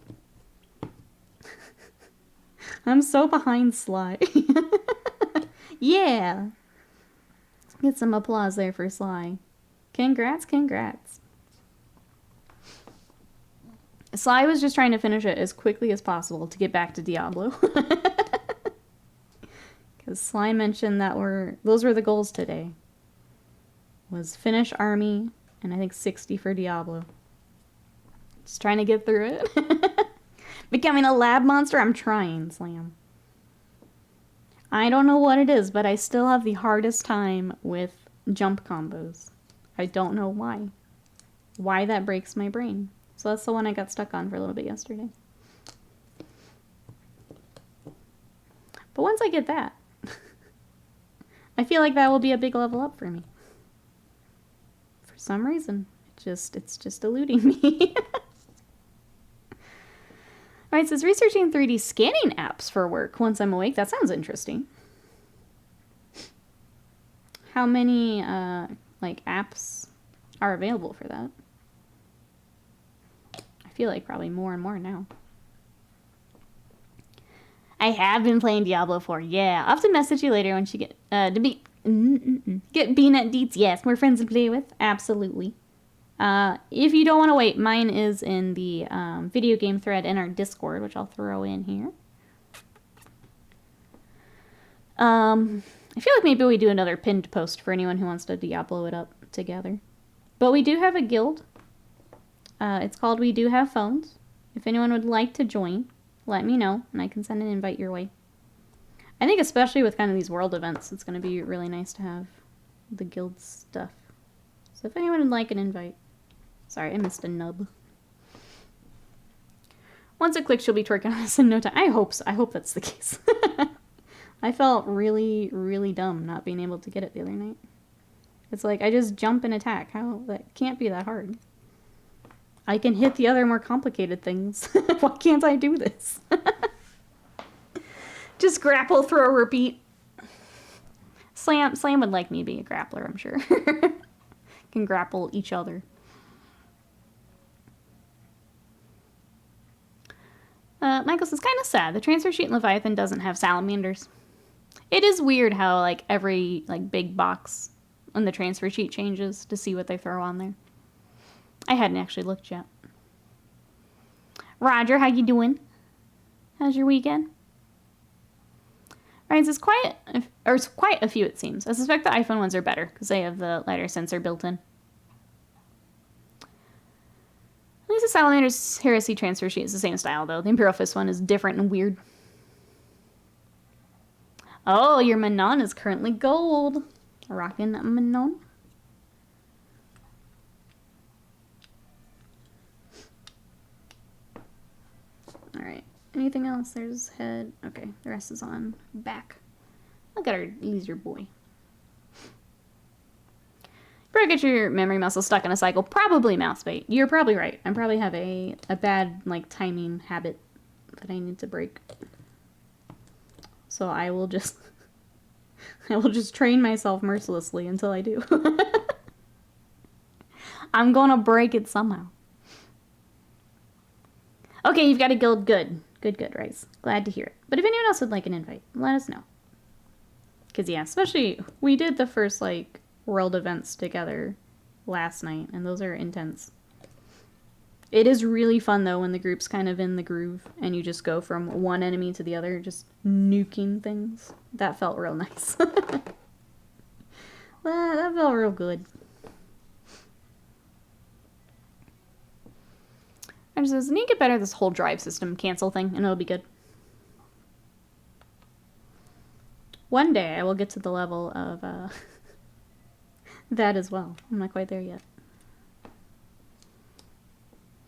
I'm so behind Sly. Yeah! Get some applause there for Sly. Congrats, congrats. Sly was just trying to finish it as quickly as possible to get back to Diablo. Because Sly mentioned that those were the goals today. Was finish army, and I think 60 for Diablo. Just trying to get through it. Becoming a lab monster? I'm trying, Slam. I don't know what it is, but I still have the hardest time with jump combos. I don't know why. Why that breaks my brain. So that's the one I got stuck on for a little bit yesterday. But once I get that, I feel like that will be a big level up for me. For some reason. It's just eluding me. Alright, it says researching 3D scanning apps for work once I'm awake. That sounds interesting. How many like apps are available for that? I feel like probably more and more now. I have been playing Diablo 4. Yeah, I'll have to message you later once you get to be get BNet deets. Yes, we're friends to play with. Absolutely. If you don't want to wait, mine is in the video game thread in our Discord, which I'll throw in here. I feel like maybe we do another pinned post for anyone who wants to Diablo it up together. But we do have a guild. It's called We Do Have Phones. If anyone would like to join, let me know, and I can send an invite your way. I think especially with kind of these world events, it's going to be really nice to have the guild stuff. So if anyone would like an invite. Sorry, I missed a nub. Once it clicks, you'll be twerking on us in no time. I hope so. I hope that's the case. I felt really, really dumb not being able to get it the other night. It's like, I just jump and attack. How? That can't be that hard. I can hit the other more complicated things. Why can't I do this? Just grapple, throw, repeat. Slam would like me to be a grappler, I'm sure. Can grapple each other. Michael says, kind of sad. The transfer sheet in Leviathan doesn't have salamanders. It is weird how, like, every, like, big box on the transfer sheet changes to see what they throw on there. I hadn't actually looked yet. Roger, how you doing? How's your weekend? Right, it's quite a few, it seems. I suspect the iPhone ones are better, because they have the LiDAR sensor built in. At least the Salamander's Heresy transfer sheet is the same style, though. The Imperial Fist one is different and weird. Oh, your Manon is currently gold. Rockin' Manon. Alright. Anything else? There's head. Okay, the rest is on back. Look at our laser boy. Probably get your memory muscle stuck in a cycle. Probably mouse bait. You're probably right. I probably have a bad, like, timing habit that I need to break. So I will just train myself mercilessly until I do. I'm gonna break it somehow. Okay, you've got a guild. Good. Good, Rice. Glad to hear it. But if anyone else would like an invite, let us know. Because, yeah, especially, we did the first, like, world events together last night, and those are intense. It is really fun, though, when the group's kind of in the groove, and you just go from one enemy to the other, just nuking things. That felt real nice. That felt real good. I just need to get better at this whole drive system cancel thing, and it'll be good. One day I will get to the level of that as well. I'm not quite there yet.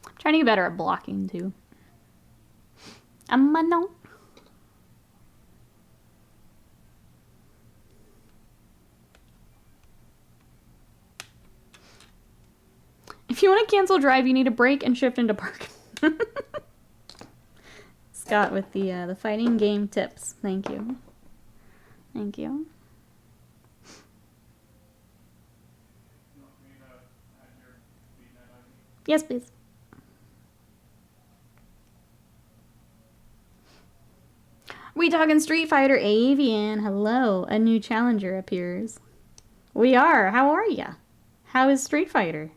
I'm trying to get better at blocking, too. No. If you want to cancel drive, you need to brake and shift into park. Scott with the fighting game tips. Thank you. Thank you. Yes, please. We talking Street Fighter? Avian, hello. A new challenger appears. We are. How are ya? How is Street Fighter?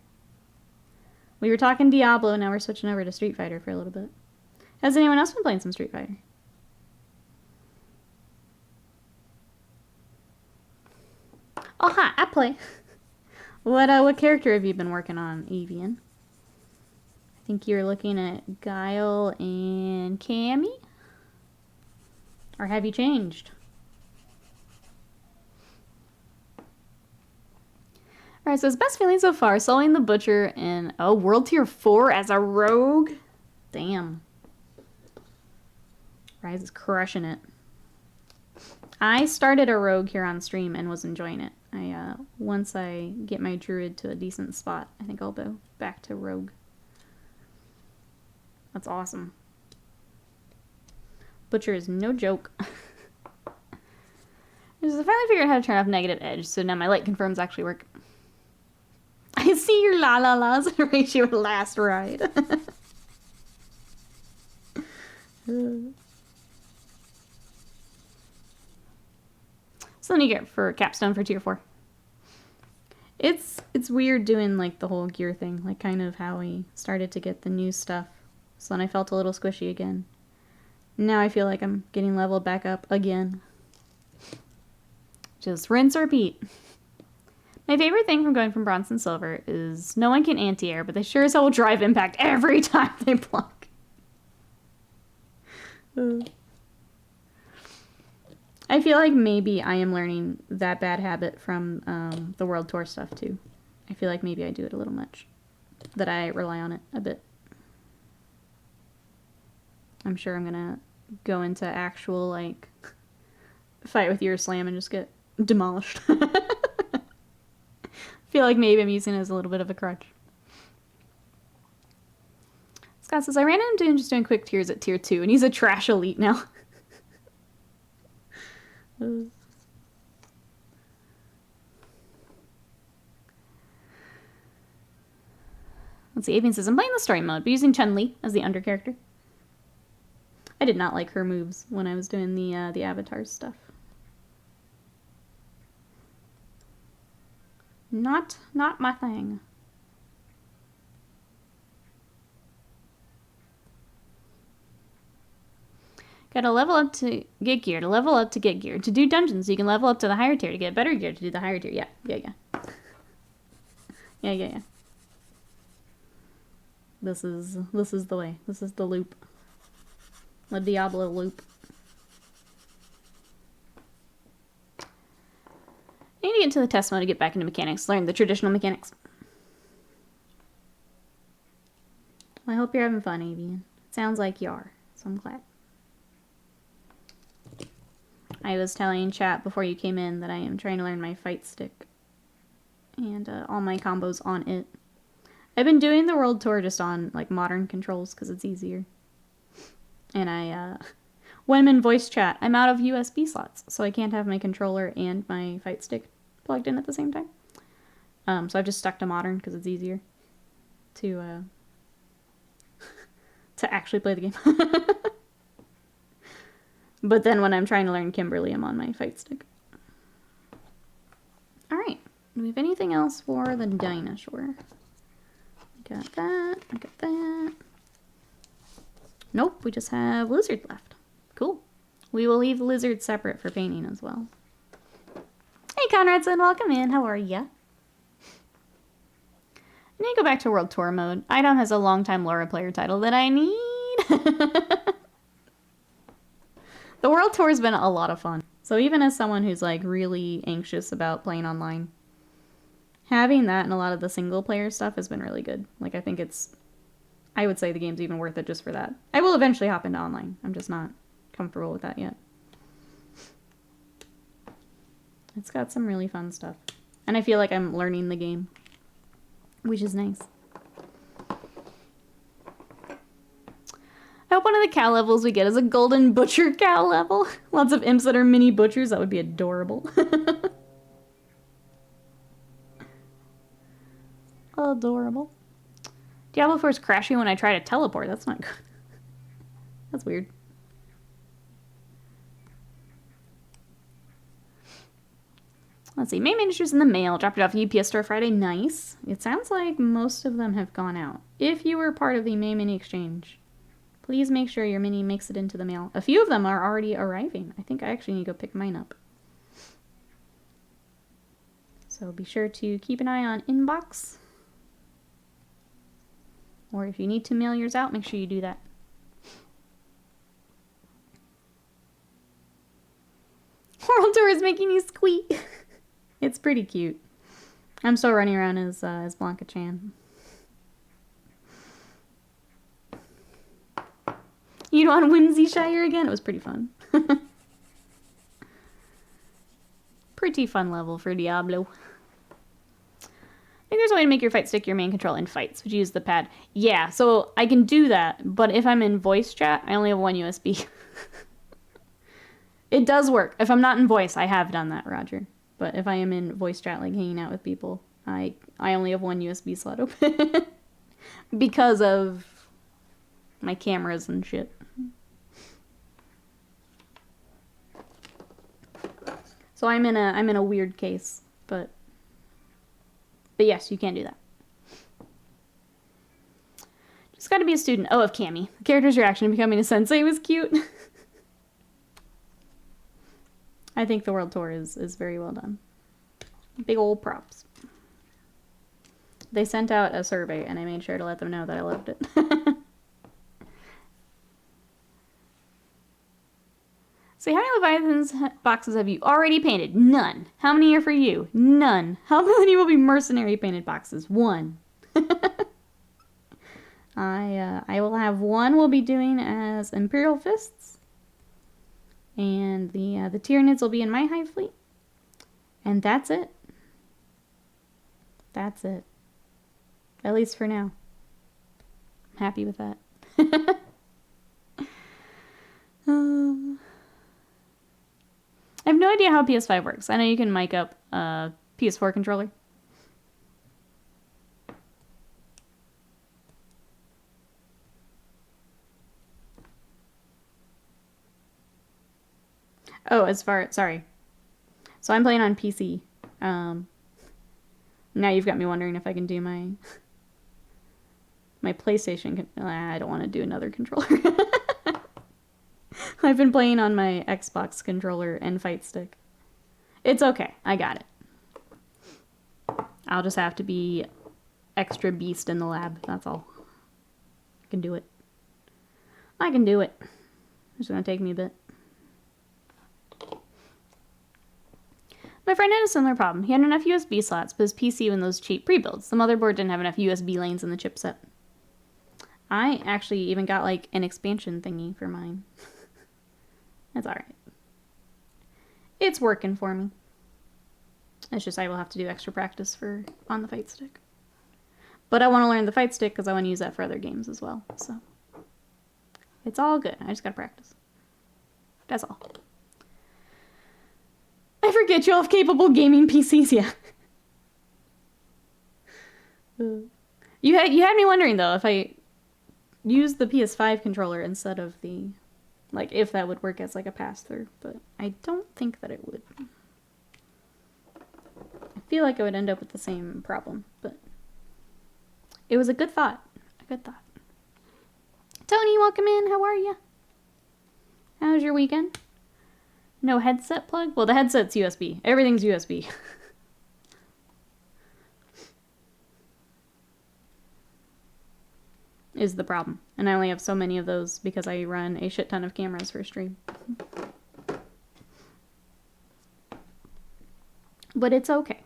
We were talking Diablo, now we're switching over to Street Fighter for a little bit. Has anyone else been playing some Street Fighter? Oh, hi, I play. What character have you been working on, Avian? I think you're looking at Guile and Cammy? Or have you changed? Alright, so his best feeling so far, soloing the Butcher in, oh, World Tier 4 as a rogue? Damn. Rise is crushing it. I started a rogue here on stream and was enjoying it. Once I get my druid to a decent spot, I think I'll go back to rogue. That's awesome. Butcher is no joke. I finally figured out how to turn off negative edge, so now my light confirms actually work. I see your la la la's in ratio to last ride. So then you get for capstone for tier 4. It's weird doing like the whole gear thing, like kind of how we started to get the new stuff. So then I felt a little squishy again. Now I feel like I'm getting leveled back up again. Just rinse or repeat. My favorite thing from going from bronze and silver is no one can anti-air, but they sure as hell will drive impact every time they block. I feel like maybe I am learning that bad habit from the World Tour stuff too. I feel like maybe I do it a little much. That I rely on it a bit. I'm sure I'm gonna go into actual like fight with your slam and just get demolished. Feel like maybe I'm using it as a little bit of a crutch. Scott says, I ran into him just doing quick tiers at tier 2, and he's a trash elite now. Let's see, Avian says, I'm playing the story mode, but using Chun-Li as the under character. I did not like her moves when I was doing the avatar stuff. Not my thing. Gotta level up to get gear, to level up to get gear. To do dungeons, you can level up to the higher tier to get better gear to do the higher tier. Yeah. Yeah. This is the way. This is the loop. The Diablo loop. I need to get into the test mode to get back into mechanics, learn the traditional mechanics. Well, I hope you're having fun, Avian. Sounds like you are, so I'm glad. I was telling chat before you came in that I am trying to learn my fight stick. And all my combos on it. I've been doing the world tour just on like modern controls because it's easier. And when I'm in voice chat, I'm out of USB slots, so I can't have my controller and my fight stick plugged in at the same time. So I've just stuck to modern because it's easier to actually play the game. But then when I'm trying to learn Kimberly, I'm on my fight stick. Alright, do we have anything else for the dinosaur? Got that, I got that. Nope, we just have lizard left. Cool. We will leave the lizard separate for painting as well. Hey Conradson, welcome in. How are ya? I need to go back to World Tour mode. Aggradon has a long-time Laura player title that I need. The World Tour has been a lot of fun. So even as someone who's like really anxious about playing online, having that and a lot of the single player stuff has been really good. Like I think I would say the game's even worth it just for that. I will eventually hop into online. I'm just not comfortable with that yet. It's got some really fun stuff. And I feel like I'm learning the game, which is nice. I hope one of the cow levels we get is a golden butcher cow level. Lots of imps that are mini butchers. That would be adorable. Adorable. Diablo 4 is crashing when I try to teleport. That's not good. That's weird. Let's see. Main miniatures in the mail. Dropped it off the UPS store Friday. Nice. It sounds like most of them have gone out. If you were part of the May Mini exchange, please make sure your mini makes it into the mail. A few of them are already arriving. I think I actually need to go pick mine up. So be sure to keep an eye on inbox. Or if you need to mail yours out, make sure you do that. World Tour is making you squeak. It's pretty cute. I'm still running around as Blanca Chan. You know, on Whimsyshire again? It was pretty fun. Pretty fun level for Diablo. I think there's a way to make your fight stick your main control in fights. Would you use the pad? Yeah, so I can do that, but if I'm in voice chat, I only have one USB. It does work. If I'm not in voice, I have done that, Roger. But if I am in voice chat, like hanging out with people, I only have one USB slot open. Because of my cameras and shit. So I'm in a weird case, but yes, you can do that. Just gotta be a student. Oh, of Cammy. The character's reaction to becoming a sensei was cute. I think the World Tour is very well done. Big old props. They sent out a survey, and I made sure to let them know that I loved it. So how many Leviathan's boxes have you already painted? None. How many are for you? None. How many will be mercenary painted boxes? 1. I will have 1 we'll be doing as Imperial Fists. And the Tyranids will be in my Hive Fleet. And that's it. That's it. At least for now. I'm happy with that. I have no idea how PS5 works. I know you can mic up a PS4 controller. Oh, sorry. So I'm playing on PC. Now you've got me wondering if I can do my PlayStation. I don't want to do another controller. I've been playing on my Xbox controller and fight stick. It's okay. I got it. I'll just have to be extra beast in the lab. That's all. I can do it. I can do it. It's going to take me a bit. My friend had a similar problem. He had enough USB slots, but his PC in those cheap pre-builds. The motherboard didn't have enough USB lanes in the chipset. I actually even got like an expansion thingy for mine. That's alright. It's working for me. It's just I will have to do extra practice on the fight stick. But I want to learn the fight stick because I want to use that for other games as well. So it's all good. I just gotta practice. That's all. I forget you all have capable gaming PCs, yeah. You had me wondering though if I use the PS5 controller instead of the, like, if that would work as like a pass-through, but I don't think that it would. I feel like I would end up with the same problem, but it was a good thought. A good thought. Tony, welcome in. How are you? How was your weekend? No headset plug? Well, the headset's USB. Everything's USB. Is the problem. And I only have so many of those because I run a shit ton of cameras for stream. But it's okay.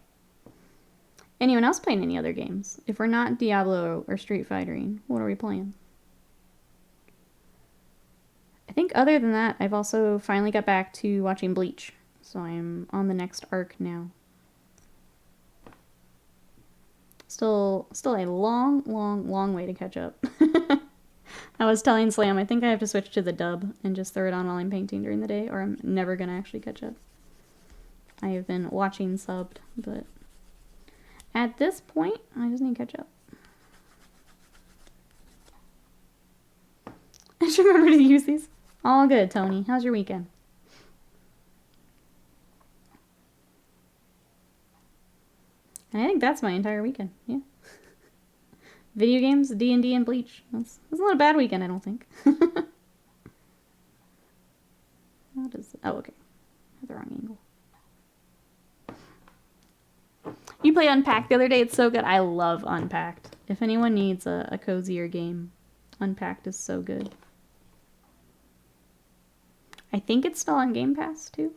Anyone else playing any other games? If we're not Diablo or Street Fightering, what are we playing? I think other than that, I've also finally got back to watching Bleach. So I'm on the next arc now. Still a long way to catch up. I was telling Slam, I think I have to switch to the dub and just throw it on while I'm painting during the day, or I'm never going to actually catch up. I have been watching subbed, but at this point, I just need to catch up. I should remember to use these. All good, Tony. How's your weekend? And I think that's my entire weekend. Yeah. Video games, D&D, and Bleach. That's not a bad weekend, I don't think. What is it? Oh, okay. I have the wrong angle. You played Unpacked the other day. It's so good. I love Unpacked. If anyone needs a cozier game, Unpacked is so good. I think it's still on Game Pass, too.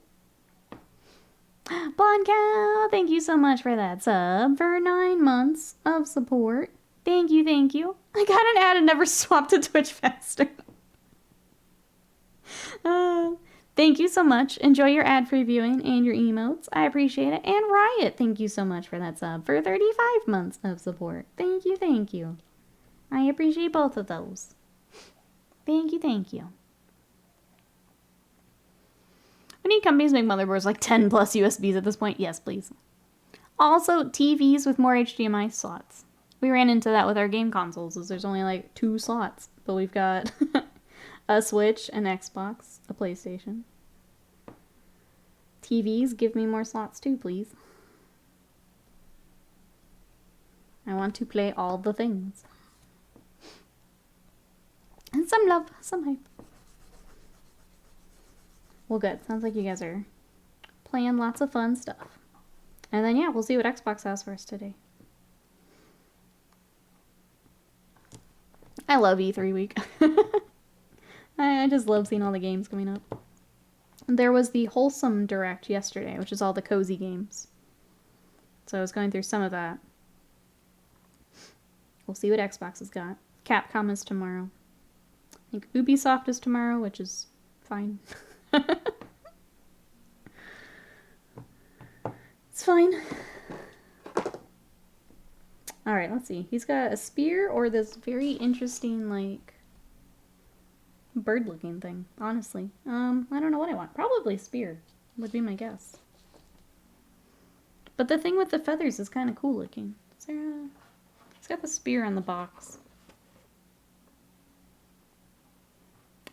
Blonde Cow, thank you so much for that sub for 9 months of support. Thank you, thank you. I got an ad and never swapped to Twitch faster. Thank you so much. Enjoy your ad-free viewing and your emotes. I appreciate it. And Riot, thank you so much for that sub for 35 months of support. Thank you, thank you. I appreciate both of those. Thank you, thank you. We need companies to make motherboards like 10 plus USBs at this point. Yes, please. Also, TVs with more HDMI slots. We ran into that with our game consoles, as there's only like 2 slots. But we've got a Switch, an Xbox, a PlayStation. TVs, give me more slots too, please. I want to play all the things. And some love, some hype. Well, good. Sounds like you guys are playing lots of fun stuff. And then, yeah, we'll see what Xbox has for us today. I love E3 week. I just love seeing all the games coming up. There was the Wholesome Direct yesterday, which is all the cozy games. So I was going through some of that. We'll see what Xbox has got. Capcom is tomorrow. I think Ubisoft is tomorrow, which is fine. It's fine. Alright, let's see. He's got a spear or this very interesting, like, bird-looking thing, honestly. I don't know what I want. Probably spear would be my guess. But the thing with the feathers is kind of cool looking. He's got the spear on the box.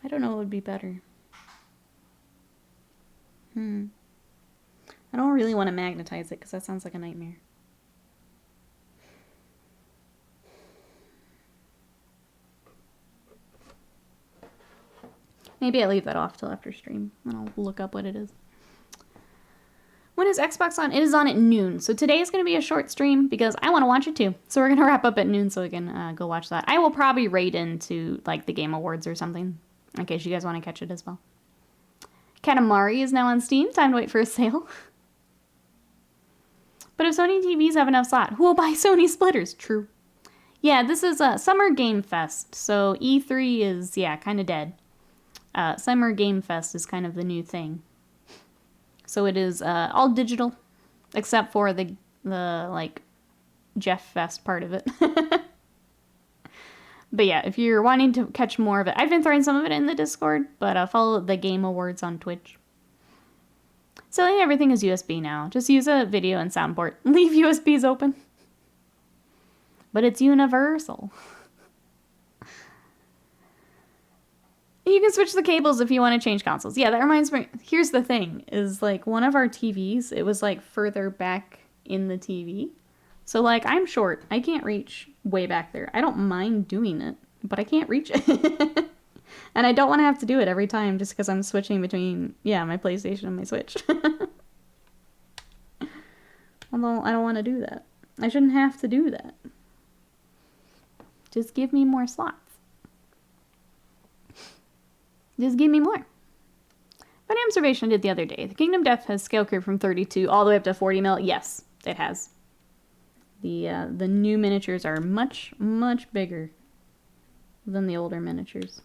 I don't know what would be better. I don't really want to magnetize it because that sounds like a nightmare. Maybe I leave that off till after stream and I'll look up what it is. When is Xbox on? It is on at noon. So today is going to be a short stream because I want to watch it too. So we're going to wrap up at noon so we can go watch that. I will probably raid into like the Game Awards or something in case you guys want to catch it as well. Katamari is now on Steam. Time to wait for a sale. But if Sony TVs have enough slot, who will buy Sony splitters? True. Yeah, this is a Summer Game Fest. So E3 is, yeah, kind of dead. Summer Game Fest is kind of the new thing. So it is all digital, except for the like Jeff Fest part of it. But yeah, if you're wanting to catch more of it, I've been throwing some of it in the Discord, but follow the Game Awards on Twitch. So yeah, everything is USB now. Just use a video and sound port. Leave USBs open. But it's universal. You can switch the cables if you want to change consoles. Yeah, that reminds me. Here's the thing, is like one of our TVs, it was like further back in the TV. So like I'm short. I can't reach way back there. I don't mind doing it, but I can't reach it. And I don't want to have to do it every time just because I'm switching between, yeah, my PlayStation and my Switch. Although I don't want to do that. I shouldn't have to do that. Just give me more slots. Just give me more. Funny observation I did the other day. The Kingdom Death has scale creep from 32 all the way up to 40 mil. Yes, it has. The new miniatures are much, much bigger than the older miniatures.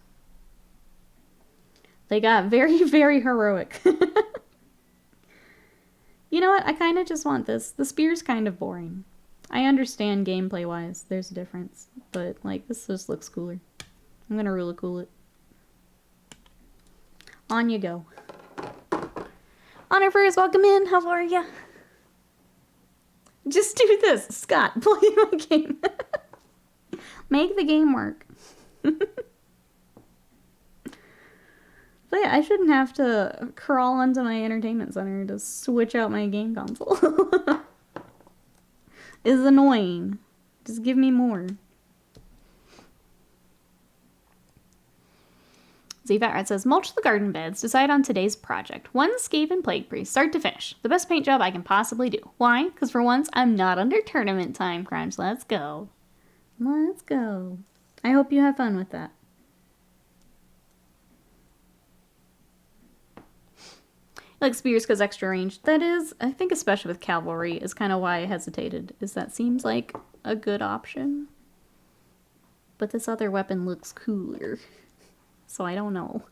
They got very, very heroic. You know what? I kind of just want this. The spear's kind of boring. I understand gameplay-wise. There's a difference. But, like, this just looks cooler. I'm gonna really cool it. On you go. Honor Furs, welcome in. How are ya? Just do this. Scott, play my game. Make the game work. But yeah, I shouldn't have to crawl onto my entertainment center to switch out my game console. It's annoying. Just give me more. Zvat says, mulch the garden beds. Decide on today's project. One Skaven Plague Priest, start to finish. The best paint job I can possibly do. Why? Because for once, I'm not under tournament time crunch. Let's go. Let's go. I hope you have fun with that. Like spears because extra range. That is, I think especially with cavalry, is kind of why I hesitated. Is that seems like a good option. But this other weapon looks cooler. So I don't know.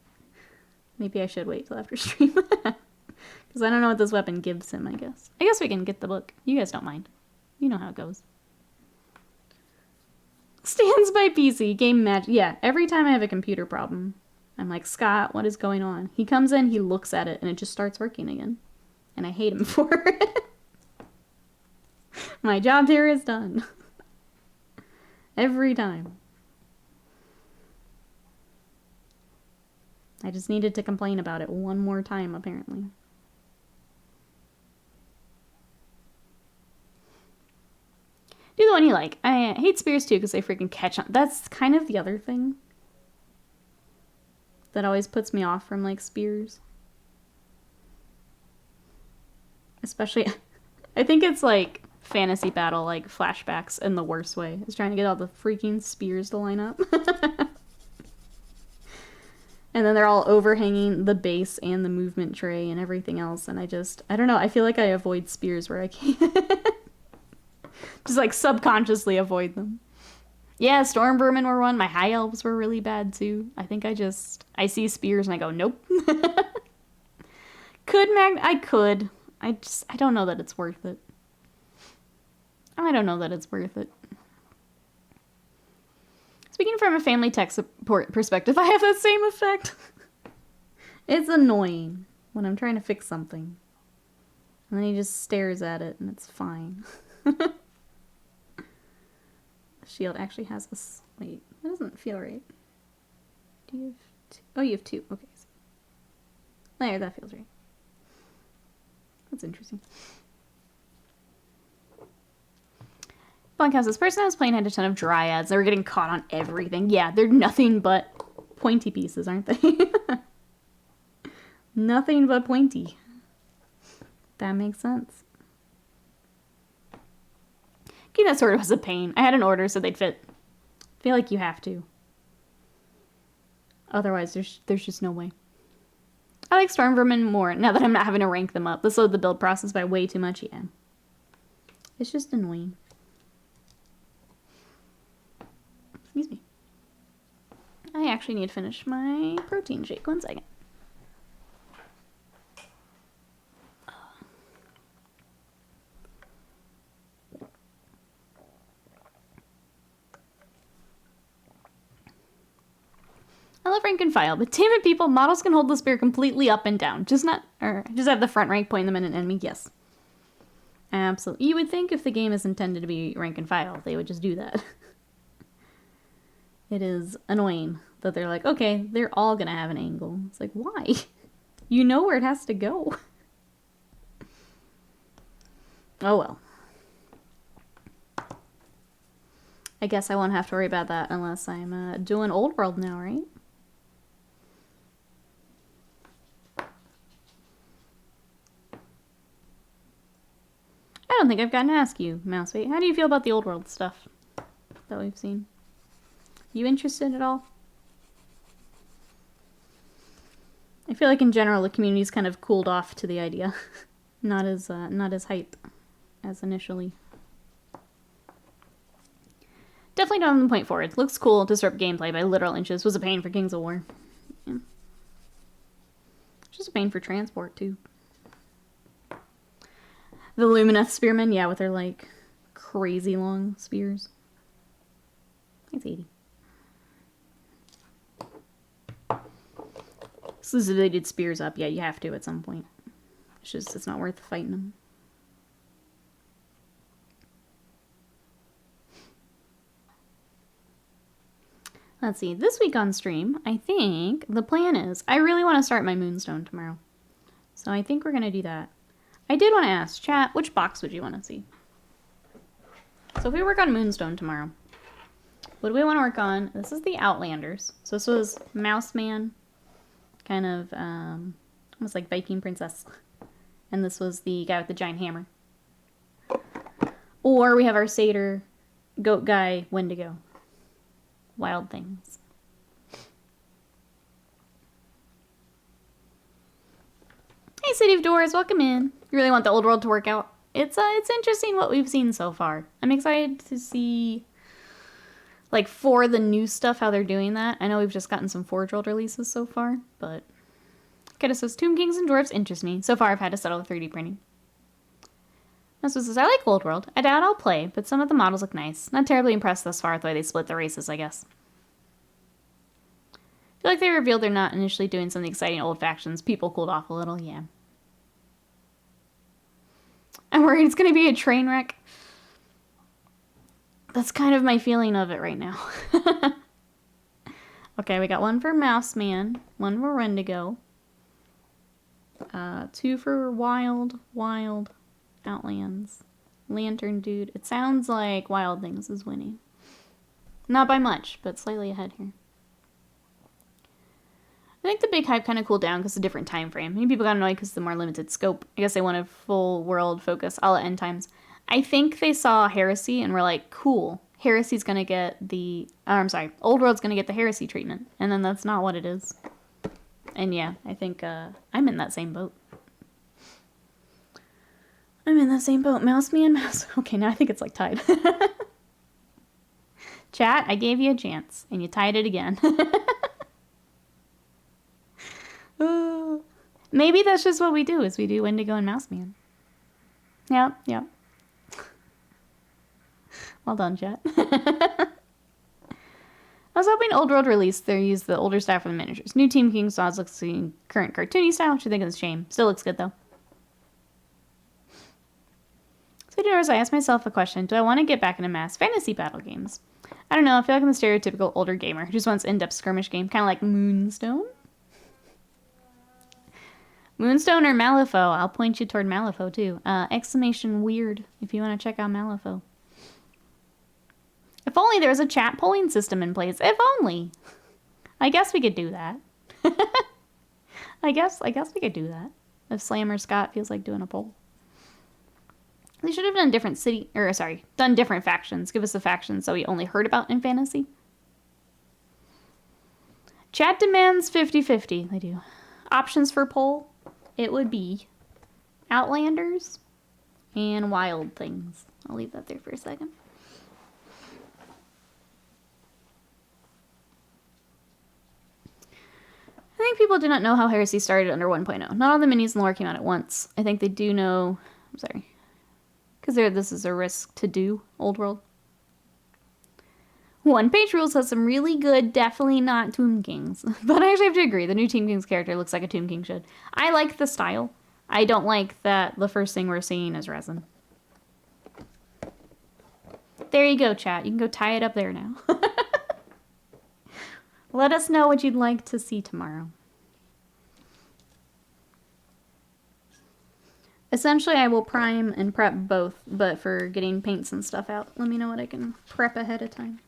Maybe I should wait till after stream. Because I don't know what this weapon gives him, I guess. I guess we can get the book. You guys don't mind. You know how it goes. Stands by PC. Game magic. Yeah, every time I have a computer problem, I'm like, Scott, what is going on? He comes in, he looks at it, and it just starts working again. And I hate him for it. My job here is done. Every time. I just needed to complain about it one more time, apparently. Do the one you like. I hate spears too because they freaking catch on. That's kind of the other thing that always puts me off from like spears. Especially, I think it's like fantasy battle, like flashbacks in the worst way. Is trying to get all the freaking spears to line up. And then they're all overhanging the base and the movement tray and everything else. And I don't know. I feel like I avoid spears where I can. Just like subconsciously avoid them. Yeah, storm vermin were one. My high elves were really bad too. I think I see spears and I go, nope. I could. I don't know that it's worth it. I don't know that it's worth it. Speaking from a family tech support perspective, I have that same effect. It's annoying when I'm trying to fix something. And then he just stares at it and it's fine. The shield actually has this. Wait, that doesn't feel right. Do you have two? Oh, you have two. Okay. There, that feels right. That's interesting. Bunkhouse, this person I was playing had a ton of dryads. They were getting caught on everything. Yeah, they're nothing but pointy pieces, aren't they? Nothing but pointy. That makes sense. Getting that sword was a pain. I had an order so they'd fit. I feel like you have to. Otherwise, there's just no way. I like storm vermin more now that I'm not having to rank them up. This slowed the build process by way too much. Yeah. It's just annoying. Excuse me. I actually need to finish my protein shake. 1 second. I love rank and file, but damn it, people, models can hold the spear completely up and down. Just have the front rank pointing them at an enemy. Yes. Absolutely. You would think if the game is intended to be rank and file, they would just do that. It is annoying that they're like, okay, they're all gonna have an angle. It's like, why? You know where it has to go. Oh well. I guess I won't have to worry about that unless I'm doing old world now, right? I don't think I've gotten to ask you, Mousebait. How do you feel about the old world stuff that we've seen? You interested at all? I feel like in general the community's kind of cooled off to the idea. not as hype as initially. Definitely not on the point forward. Looks cool. Disrupt gameplay by literal inches. Was a pain for Kings of War. Yeah. Just a pain for transport too. The Lumineth Spearmen, yeah, with their like crazy long spears. It's 80. So they did spears up. Yeah, you have to at some point. It's not worth fighting them. Let's see. This week on stream, I think the plan is I really want to start my Moonstone tomorrow. So I think we're going to do that. I did want to ask, chat, which box would you want to see? So if we work on Moonstone tomorrow, what do we want to work on? This is the Outlanders. So this was Mouseman, kind of almost like Viking Princess. And this was the guy with the giant hammer. Or we have our Satyr Goat guy, Wendigo. Wild things. Hey, City of Doors, welcome in. You really want the old world to work out? It's interesting what we've seen so far. I'm excited to see, like, for the new stuff, how they're doing that. I know we've just gotten some Forge World releases so far, but... Keta says, Tomb Kings and Dwarves interest me. So far, I've had to settle with 3D printing. Neswa says, I like Old World. I doubt I'll play, but some of the models look nice. Not terribly impressed thus far with the way they split the races, I guess. I feel like they revealed they're not initially doing some of the exciting old factions. People cooled off a little, yeah. I'm worried it's going to be a train wreck. That's kind of my feeling of it right now. Okay, we got one for Mouse Man, one for Wendigo, 2 for Wild Outlands, Lantern Dude. It sounds like Wild Things is winning. Not by much, but slightly ahead here. I think the big hype kind of cooled down because of a different time frame. Maybe people got annoyed because of the more limited scope. I guess they wanted full world focus, a la End Times. I think they saw Heresy and were like, cool, Heresy's going to get the... Oh, I'm sorry, Old World's going to get the Heresy treatment. And then that's not what it is. And yeah, I think I'm in that same boat. I'm in that same boat. Mouse me and Mouse... Okay, now I think it's like tied. Chat, I gave you a chance, and you tied it again. Maybe that's just what we do, is we do Wendigo and Mouse Man. Yep. Well done, chat. I was hoping Old World release, they use the older style for the miniatures. New Team King Saws looks like current cartoony style, which I think is a shame. Still looks good, though. So, I asked myself a question. Do I want to get back into mass fantasy battle games? I don't know. I feel like I'm the stereotypical older gamer who just wants an in-depth skirmish game, kind of like Moonstone. Moonstone or Malifaux? I'll point you toward Malifaux, too. Exclamation weird if you want to check out Malifaux. If only there was a chat polling system in place. If only. I guess we could do that. I guess we could do that. If Slam or Scott feels like doing a poll. They should have done different done different factions. Give us the factions that we only heard about in fantasy. Chat demands 50-50. They do. Options for poll. It would be Outlanders and Wild Things. I'll leave that there for a second. I think people do not know how Heresy started under 1.0. Not all the minis and lore came out at once. I think they do know... I'm sorry. Because this is a risk to do, Old World. One Page Rules has some really good, definitely not Tomb Kings. But I actually have to agree. The new Tomb Kings character looks like a Tomb King should. I like the style. I don't like that the first thing we're seeing is resin. There you go, chat. You can go tie it up there now. Let us know what you'd like to see tomorrow. Essentially, I will prime and prep both, but for getting paints and stuff out, let me know what I can prep ahead of time.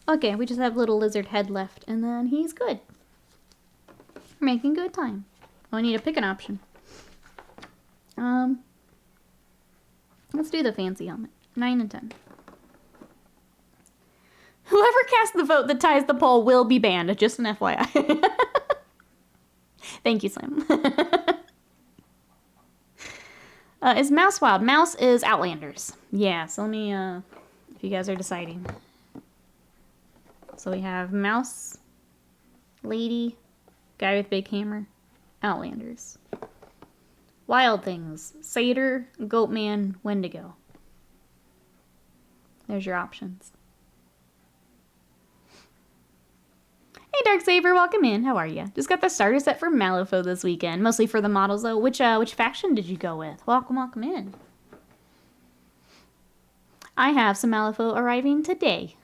Okay, we just have little lizard head left, and then he's good. We're making good time. Oh, I need to pick an option. Let's do the fancy helmet. 9 and 10. Whoever casts the vote that ties the poll will be banned, just an FYI. Thank you, Slim. Is Mouse Wild? Mouse is Outlanders. Yeah, so let me, if you guys are deciding. So we have Mouse, Lady, Guy with Big Hammer, Outlanders. Wild Things, Satyr, Goatman, Wendigo. There's your options. Hey Darksaber, welcome in. How are you? Just got the starter set for Malifaux this weekend. Mostly for the models though. Which faction did you go with? Welcome in. I have some Malifaux arriving today.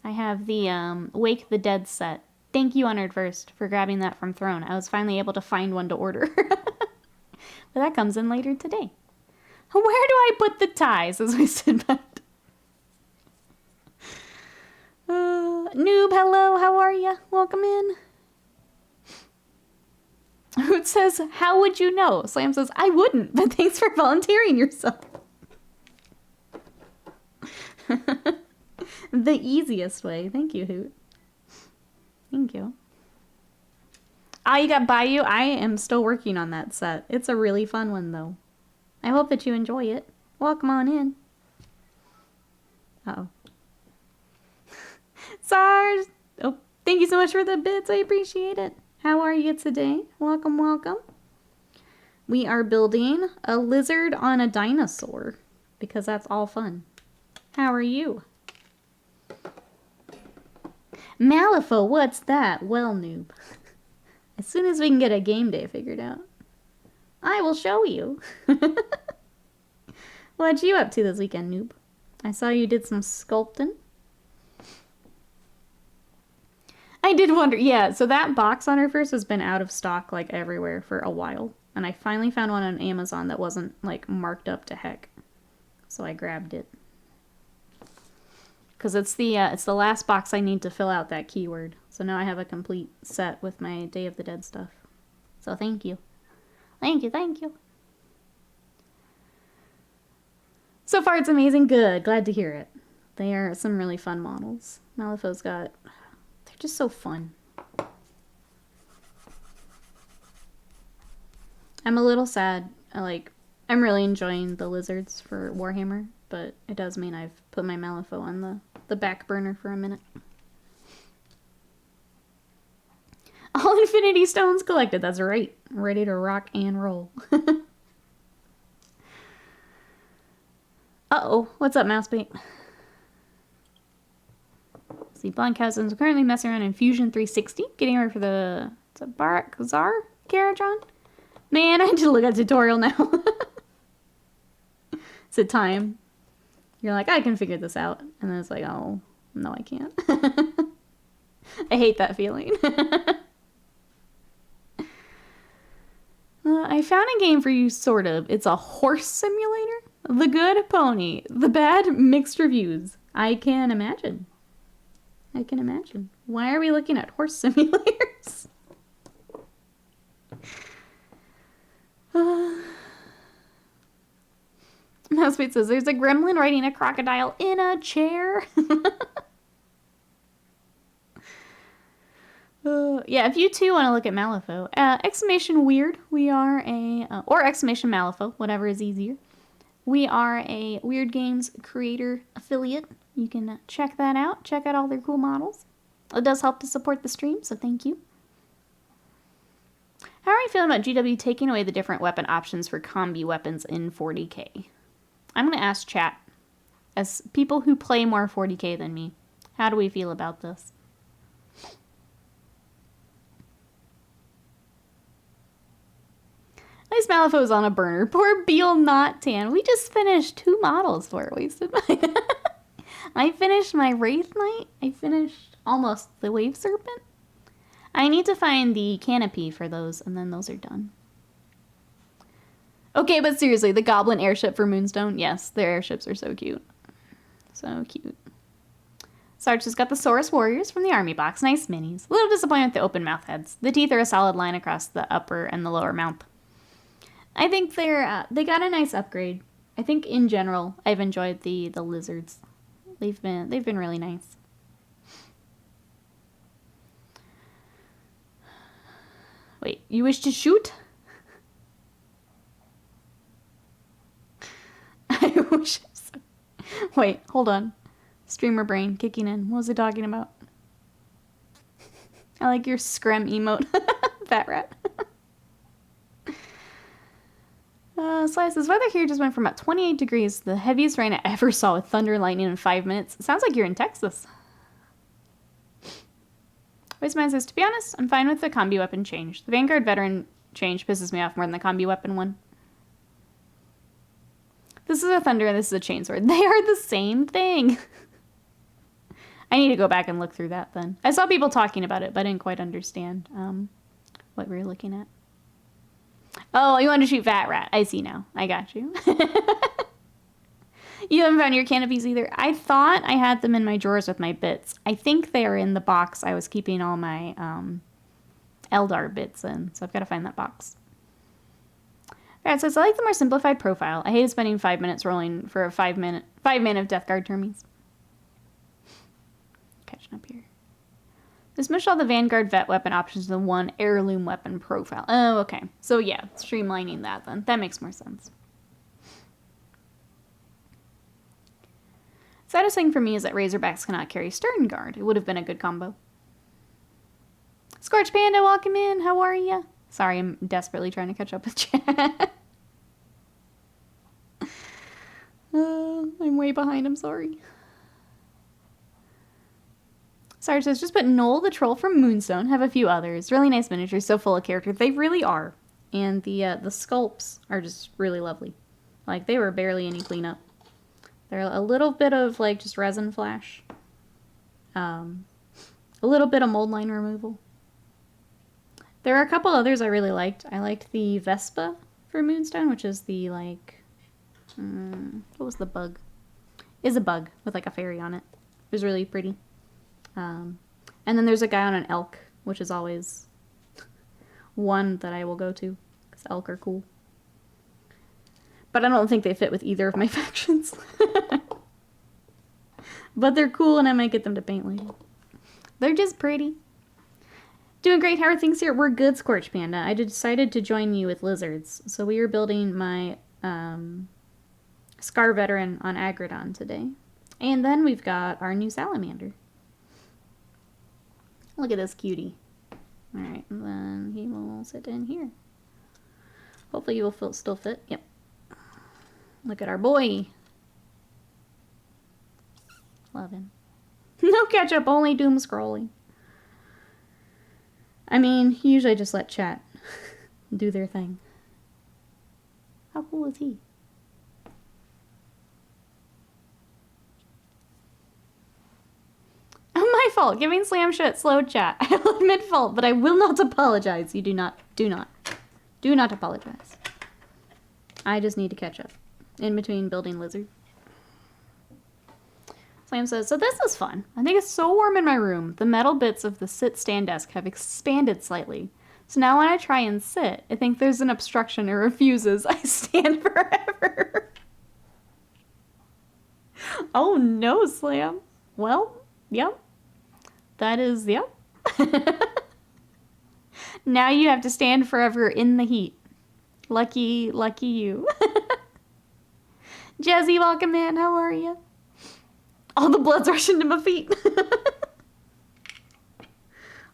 I have the Wake the Dead set. Thank you, Honored First, for grabbing that from Throne. I was finally able to find one to order. But that comes in later today. Where do I put the ties as we sit back? Noob, hello, how are ya? Welcome in. Hoot says, how would you know? Slam says, I wouldn't, but thanks for volunteering yourself. The easiest way. Thank you, Hoot. Thank you. Ah, you got Bayou? I am still working on that set. It's a really fun one, though. I hope that you enjoy it. Welcome on in. Uh-oh. SARS! Oh, thank you so much for the bits. I appreciate it. How are you today? Welcome, welcome. We are building a lizard on a dinosaur because that's all fun. How are you? Malifaux, what's that? Well, noob. As soon as we can get a game day figured out, I will show you. What you up to this weekend, noob? I saw you did some sculpting. I did wonder, yeah, so that box on her first has been out of stock like everywhere for a while. And I finally found one on Amazon that wasn't like marked up to heck. So I grabbed it. Because it's the last box I need to fill out that keyword. So now I have a complete set with my Day of the Dead stuff. So thank you. Thank you, thank you. So far it's amazing. Good. Glad to hear it. They are some really fun models. Malifaux's got... They're just so fun. I'm a little sad. I'm really enjoying the lizards for Warhammer. But it does mean I've put my Malifaux on the back burner for a minute. All Infinity Stones collected. That's right. Ready to rock and roll. Uh-oh. What's up, Mousebait? See, Blunkhausen's currently messing around in Fusion 360. Getting ready for the... Is it Barak Zar Carajon? Man, I need to look at a tutorial now. It's a time. You're like, I can figure this out. And then it's like, oh, no, I can't. I hate that feeling. I found a game for you, sort of. It's a horse simulator. The good pony. The bad mixed reviews. I can imagine. I can imagine. Why are we looking at horse simulators? Mousebait says, there's a gremlin riding a crocodile in a chair. Yeah, if you too want to look at Malifaux, exclamation weird, we are a, or exclamation Malifaux, whatever is easier. We are a Weird Games creator affiliate. You can check that out. Check out all their cool models. It does help to support the stream, so thank you. How are you feeling about GW taking away the different weapon options for combi weapons in 40k? I'm going to ask chat, as people who play more 40k than me, how do we feel about this? Nice Malifaux's on a burner. Poor Beal not tan. We just finished 2 models for Wasted Mind. I finished my Wraith Knight. I finished almost the Wave Serpent. I need to find the canopy for those, and then those are done. Okay, but seriously, the Goblin airship for Moonstone. Yes, their airships are so cute. So cute. Sarge has got the Saurus Warriors from the Army box. Nice minis. A little disappointed with the open mouth heads. The teeth are a solid line across the upper and the lower mouth. I think they got a nice upgrade. I think in general, I've enjoyed the lizards. They've been really nice. Wait, you wish to shoot? I wish so. Wait, hold on. Streamer brain kicking in. What was it talking about? I like your scrim emote. Fat rat. Slice says, weather here just went from about 28 degrees, the heaviest rain I ever saw with thunder and lightning in 5 minutes. It sounds like you're in Texas. Wasteman says, to be honest, I'm fine with the combi weapon change. The Vanguard veteran change pisses me off more than the combi weapon one. This is a thunder and this is a chainsword. They are the same thing. I need to go back and look through that then. I saw people talking about it, but I didn't quite understand what we were looking at. Oh, you want to shoot Fat Rat. I see now. I got you. You haven't found your canopies either. I thought I had them in my drawers with my bits. I think they are in the box I was keeping all my Eldar bits in. So I've got to find that box. Alright, so I like the more simplified profile. I hated spending 5 minutes rolling for a 5 mana of Death Guard Termies. action up here. This mushed all the Vanguard vet weapon options in one heirloom weapon profile. Oh, okay. So yeah, streamlining that then. That makes more sense. Saddest thing for me is that Razorbacks cannot carry Stern Guard. It would have been a good combo. Scorch Panda, welcome in. How are ya? Sorry, I'm desperately trying to catch up with chat. I'm way behind. I'm sorry. Sarge says, just put Noel the Troll from Moonstone. Have a few others. Really nice miniatures. So full of character. They really are. And the sculpts are just really lovely. Like, they were barely any cleanup. They're a little bit of, like, just resin flash. A little bit of mold line removal. There are a couple others I really liked. I liked the Vespa for Moonstone, which is the, like... what was the bug? Is a bug with, like, a fairy on it. It was really pretty. And then there's a guy on an elk, which is always one that I will go to, because elk are cool. But I don't think they fit with either of my factions. But they're cool, and I might get them to paint later. They're just pretty. Doing great. How are things here? We're good, Scorch Panda. I decided to join you with lizards. So we are building my Scar Veteran on Aggradon today. And then we've got our new salamander. Look at this cutie. Alright, and then he will sit in here. Hopefully he will still fit. Yep. Look at our boy. Love him. No ketchup, only doom scrolling. I mean, usually I just let chat do their thing. How cool is he? Oh, my fault. Giving Slam shit slow chat. I will admit fault, but I will not apologize. You do not apologize. I just need to catch up in between building lizard. Slam says, so this is fun. I think it's so warm in my room. The metal bits of the sit-stand desk have expanded slightly. So now when I try and sit, I think there's an obstruction. It refuses. I stand forever. Oh no, Slam. Well, yep. That is, yep. Now you have to stand forever in the heat. Lucky you. Jazzy, welcome in. How are you? All the blood's rushing to my feet.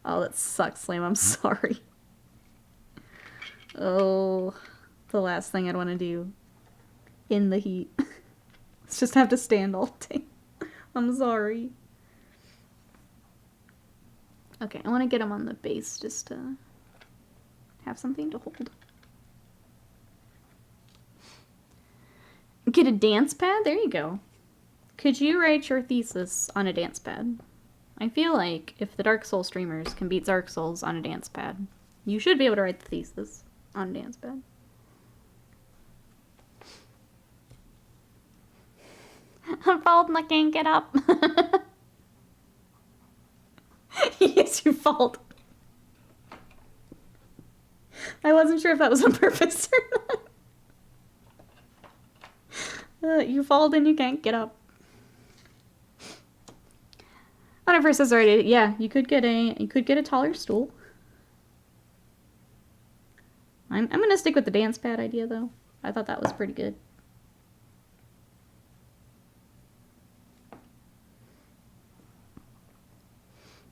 Oh, that sucks, Slam. I'm sorry. Oh, the last thing I'd want to do in the heat. Let's just have to stand all day. I'm sorry. Okay, I want to get him on the base just to have something to hold. Get a dance pad? There you go. Could you write your thesis on a dance pad? I feel like if the Dark Souls streamers can beat Dark Souls on a dance pad, you should be able to write the thesis on a dance pad. I'm falling, I can't get up. Yes, you fault. I wasn't sure if that was on purpose or not. You fall and you can't get up. When I first says already, yeah, you could get a taller stool. I'm gonna stick with the dance pad idea though. I thought that was pretty good.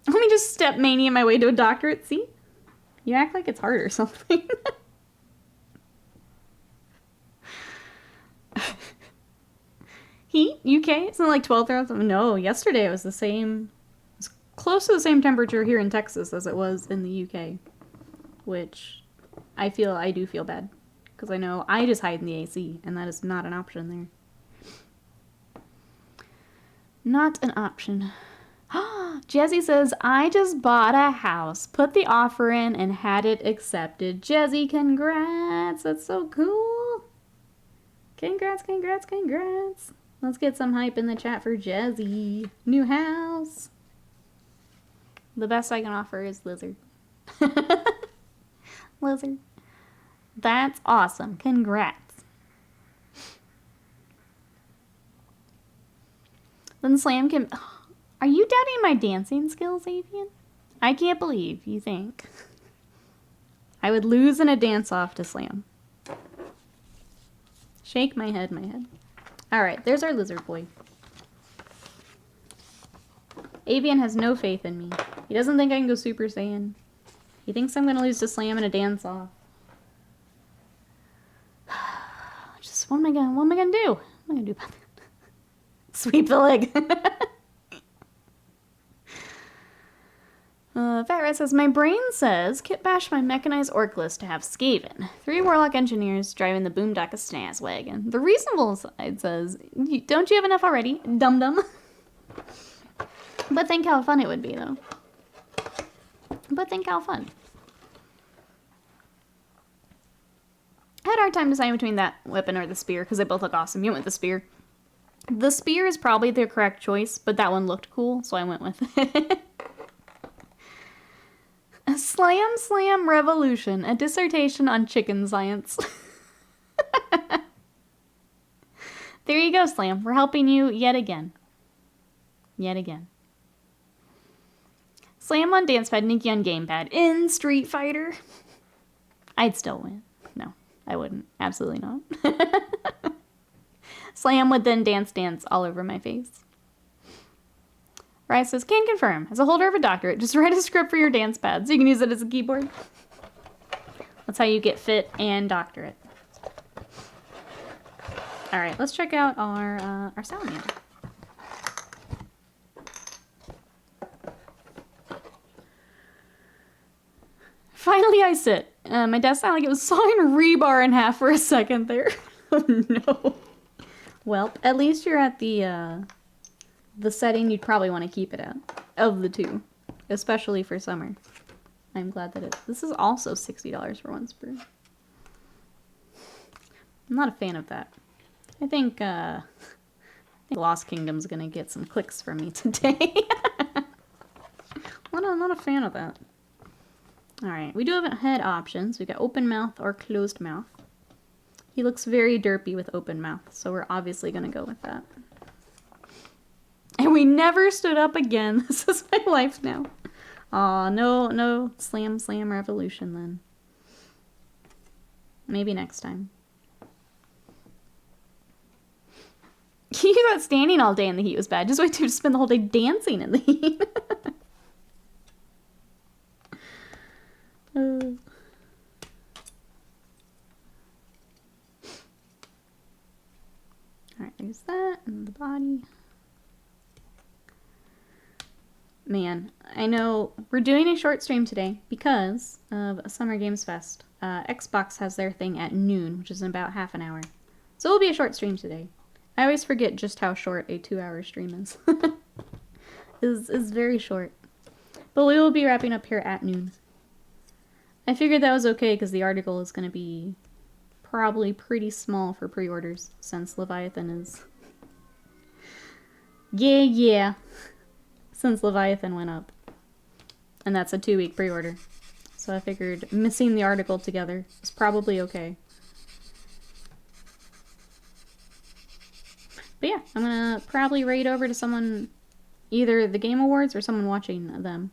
Let me just step mania my way to a doctorate. See? You act like it's hard or something. Heat? UK? It's not like 12th. No, yesterday it was the same. It was close to the same temperature here in Texas as it was in the UK. Which I do feel bad. Because I know I just hide in the AC, and that is not an option there. Not an option. Jesse says, I just bought a house, put the offer in, and had it accepted. Jesse, congrats. That's so cool. Congrats, congrats, congrats. Let's get some hype in the chat for Jesse. New house. The best I can offer is lizard. Lizard. That's awesome. Congrats. Then Slam can... Are you doubting my dancing skills, Avian? I can't believe you think I would lose in a dance-off to Slam. Shake my head, my head. Alright, there's our lizard boy. Avian has no faith in me. He doesn't think I can go Super Saiyan. He thinks I'm gonna lose to Slam in a dance-off. Just, what am I gonna do? What am I gonna do about that? Sweep the leg. Fat Rat says, my brain says, Kit bash my mechanized Orclus to have Skaven. 3 Warlock engineers driving the Boondock Snaz wagon. The reasonable side says, don't you have enough already, dum-dum? But think how fun it would be, though. But think how fun. I had a hard time deciding between that weapon or the spear, because they both look awesome. You went with the spear. The spear is probably the correct choice, but that one looked cool, so I went with it. Slam Slam Revolution, a dissertation on chicken science. There you go, Slam. We're helping you yet again. Yet again. Slam on Dancepad, Nikki on Gamepad. In Street Fighter. I'd still win. No, I wouldn't. Absolutely not. Slam would then dance all over my face. Rice says, can confirm. As a holder of a doctorate, just write a script for your dance pad so you can use it as a keyboard. That's how you get fit and doctorate. All right, let's check out our salamander. Finally, I sit. My desk sounded like it was sawing rebar in half for a second there. Oh no. Well, at least you're at the setting you'd probably want to keep it at, of the two, especially for summer. I'm glad that this is also $60 for one sprue. I'm not a fan of that. I think Lost Kingdom's gonna get some clicks from me today. I'm not a fan of that. Alright, we do have head options. We've got open mouth or closed mouth. He looks very derpy with open mouth, so we're obviously gonna go with that. And we never stood up again. This is my life now. Aw, no Slam Slam Revolution then. Maybe next time. You thought standing all day in the heat was bad. Just wait to spend the whole day dancing in the heat. Alright, there's that and the body. Man, I know we're doing a short stream today because of a Summer Games Fest. Xbox has their thing at noon, which is in about half an hour. So it'll be a short stream today. I always forget just how short a 2-hour stream is. is very short. But we will be wrapping up here at noon. I figured that was okay because the article is going to be probably pretty small for pre-orders since Leviathan is... Yeah. Since Leviathan went up. And that's a 2-week pre-order. So I figured missing the article together is probably okay. But yeah, I'm gonna probably raid over to someone, either the Game Awards or someone watching them.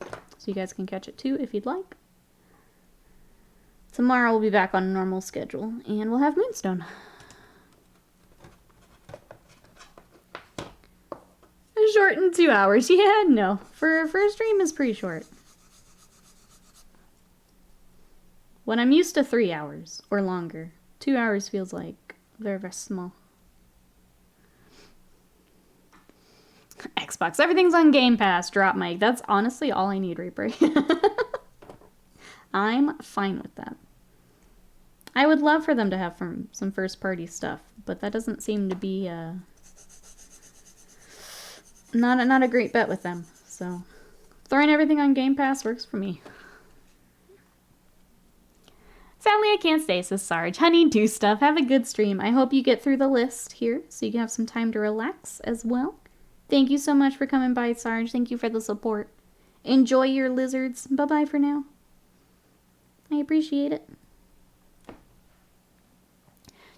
So you guys can catch it too if you'd like. Tomorrow we'll be back on a normal schedule and we'll have Moonstone. Short in 2 hours. Yeah, no. For a stream is pretty short. When I'm used to 3 hours or longer, 2 hours feels like very, very small. Xbox. Everything's on Game Pass. Drop mic. That's honestly all I need, Reaper. I'm fine with that. I would love for them to have some first-party stuff, but that doesn't seem to be not a great bet with them. So throwing everything on Game Pass works for me. Sadly, I can't stay, says Sarge. Honey, do stuff. Have a good stream. I hope you get through the list here so you can have some time to relax as well. Thank you so much for coming by, Sarge. Thank you for the support. Enjoy your lizards. Bye-bye for now. I appreciate it.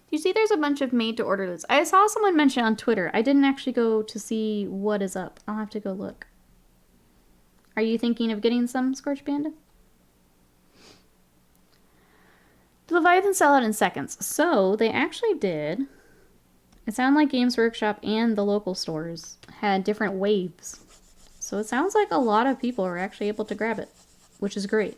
You see there's a bunch of made-to-order lists. I saw someone mention on Twitter. I didn't actually go to see what is up. I'll have to go look. Are you thinking of getting some, Scorch Panda? The Leviathan sell out in seconds. So, they actually did. It sounded like Games Workshop and the local stores had different waves. So it sounds like a lot of people are actually able to grab it, which is great.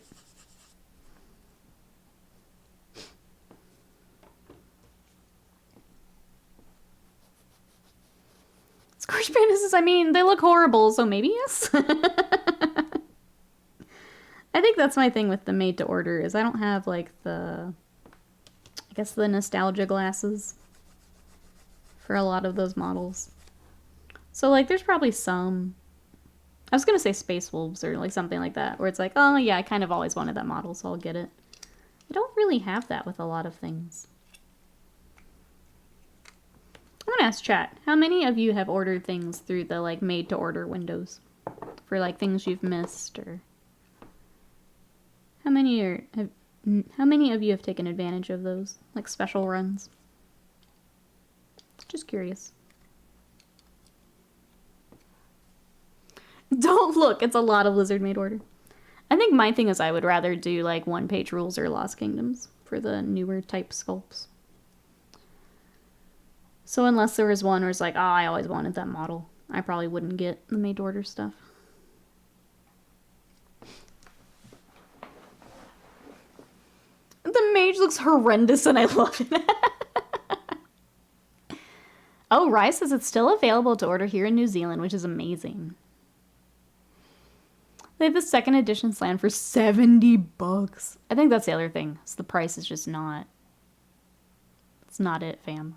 Scorch Panda says, I mean, they look horrible, so maybe yes. I think that's my thing with the made to order is I don't have like the, I guess the nostalgia glasses for a lot of those models. So like there's probably some, I was gonna say Space Wolves or like something like that, where it's like, oh yeah, I kind of always wanted that model, so I'll get it. I don't really have that with a lot of things. I'm gonna ask chat, how many of you have ordered things through the like made to order windows for like things you've missed, or how many of you have taken advantage of those like special runs? Just curious. Don't look, it's a lot of Lizard made order. I think my thing is I would rather do like one-page rules or Lost Kingdoms for the newer type sculpts. So unless there was one where it's like, oh, I always wanted that model, I probably wouldn't get the made to order stuff. The mage looks horrendous and I love it. Oh, Rye says it's still available to order here in New Zealand, which is amazing. They have the second edition slam for $70. I think that's the other thing. So the price is just not... It's not it, fam.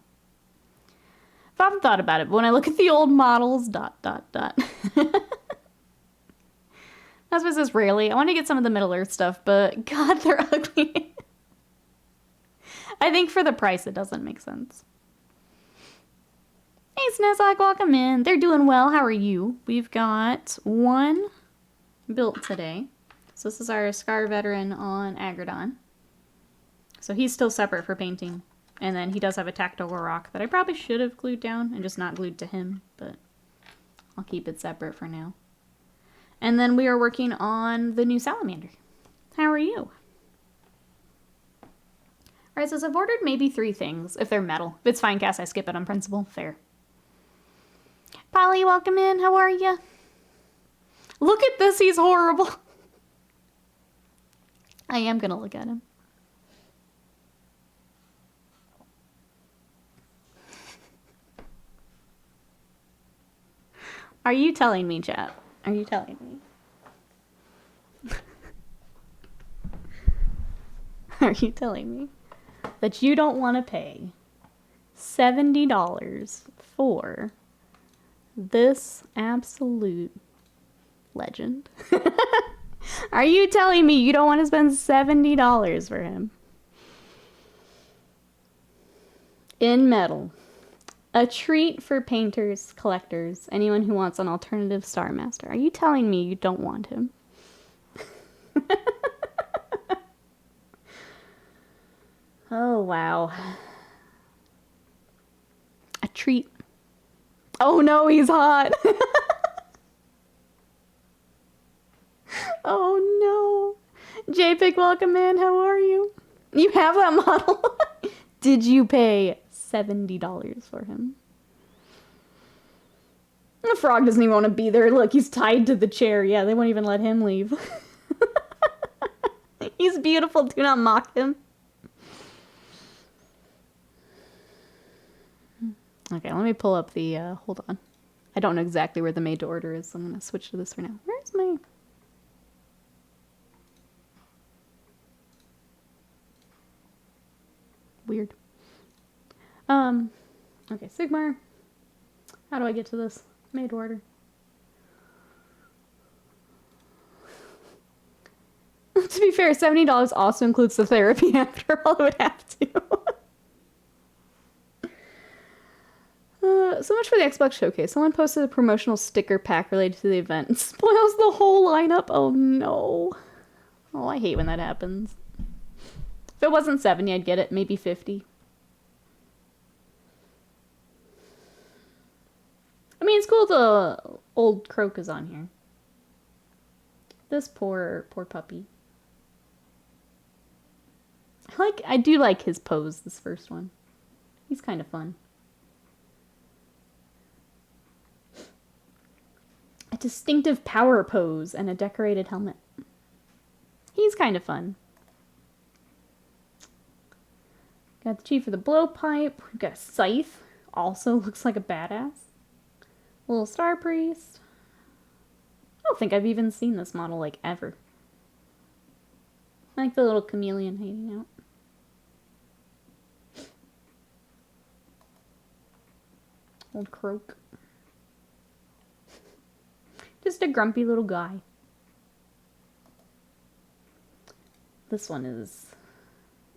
I've often thought about it, but when I look at the old models, ... That's what it says rarely. I want to get some of the Middle Earth stuff, but God, they're ugly. I think for the price, it doesn't make sense. Hey, Snezak, welcome in. They're doing well. How are you? We've got one built today. So this is our Scar Veteran on Aggradon. So he's still separate for painting. And then he does have a tactical rock that I probably should have glued down and just not glued to him, but I'll keep it separate for now. And then we are working on the new Salamander. How are you? Alright, so I've ordered maybe 3 things, if they're metal. If it's fine cast, I skip it on principle. Fair. Polly, welcome in. How are you? Look at this. He's horrible. I am going to look at him. Are you telling me, chat? Are you telling me? Are you telling me that you don't want to pay $70 for this absolute legend? Are you telling me you don't want to spend $70 for him? In metal. A treat for painters, collectors, anyone who wants an alternative Star Master. Are you telling me you don't want him? Oh, wow. A treat. Oh no, he's hot. Oh no. JPIC, welcome in. How are you? You have that model? Did you pay $70 for him? The frog doesn't even want to be there. Look, he's tied to the chair. Yeah, they won't even let him leave. He's beautiful. Do not mock him. Okay, let me pull up the, hold on. I don't know exactly where the made to order is, so I'm going to switch to this for now. Where's my... Weird. Okay, Sigmar. How do I get to this? Made to order. To be fair, $70 also includes the therapy after all. I would have to. So much for the Xbox Showcase. Someone posted a promotional sticker pack related to the event. It spoils the whole lineup. Oh no. Oh, I hate when that happens. If it wasn't 70, I'd get it. Maybe 50. I mean, it's cool the old croak is on here. This poor puppy. I do like his pose, this first one. He's kind of fun. A distinctive power pose and a decorated helmet. He's kind of fun. Got the chief of the blowpipe. We've got a scythe. Also looks like a badass. Little star priest. I don't think I've even seen this model, like, ever. I like the little chameleon hanging out. Old croak. Just a grumpy little guy. This one is...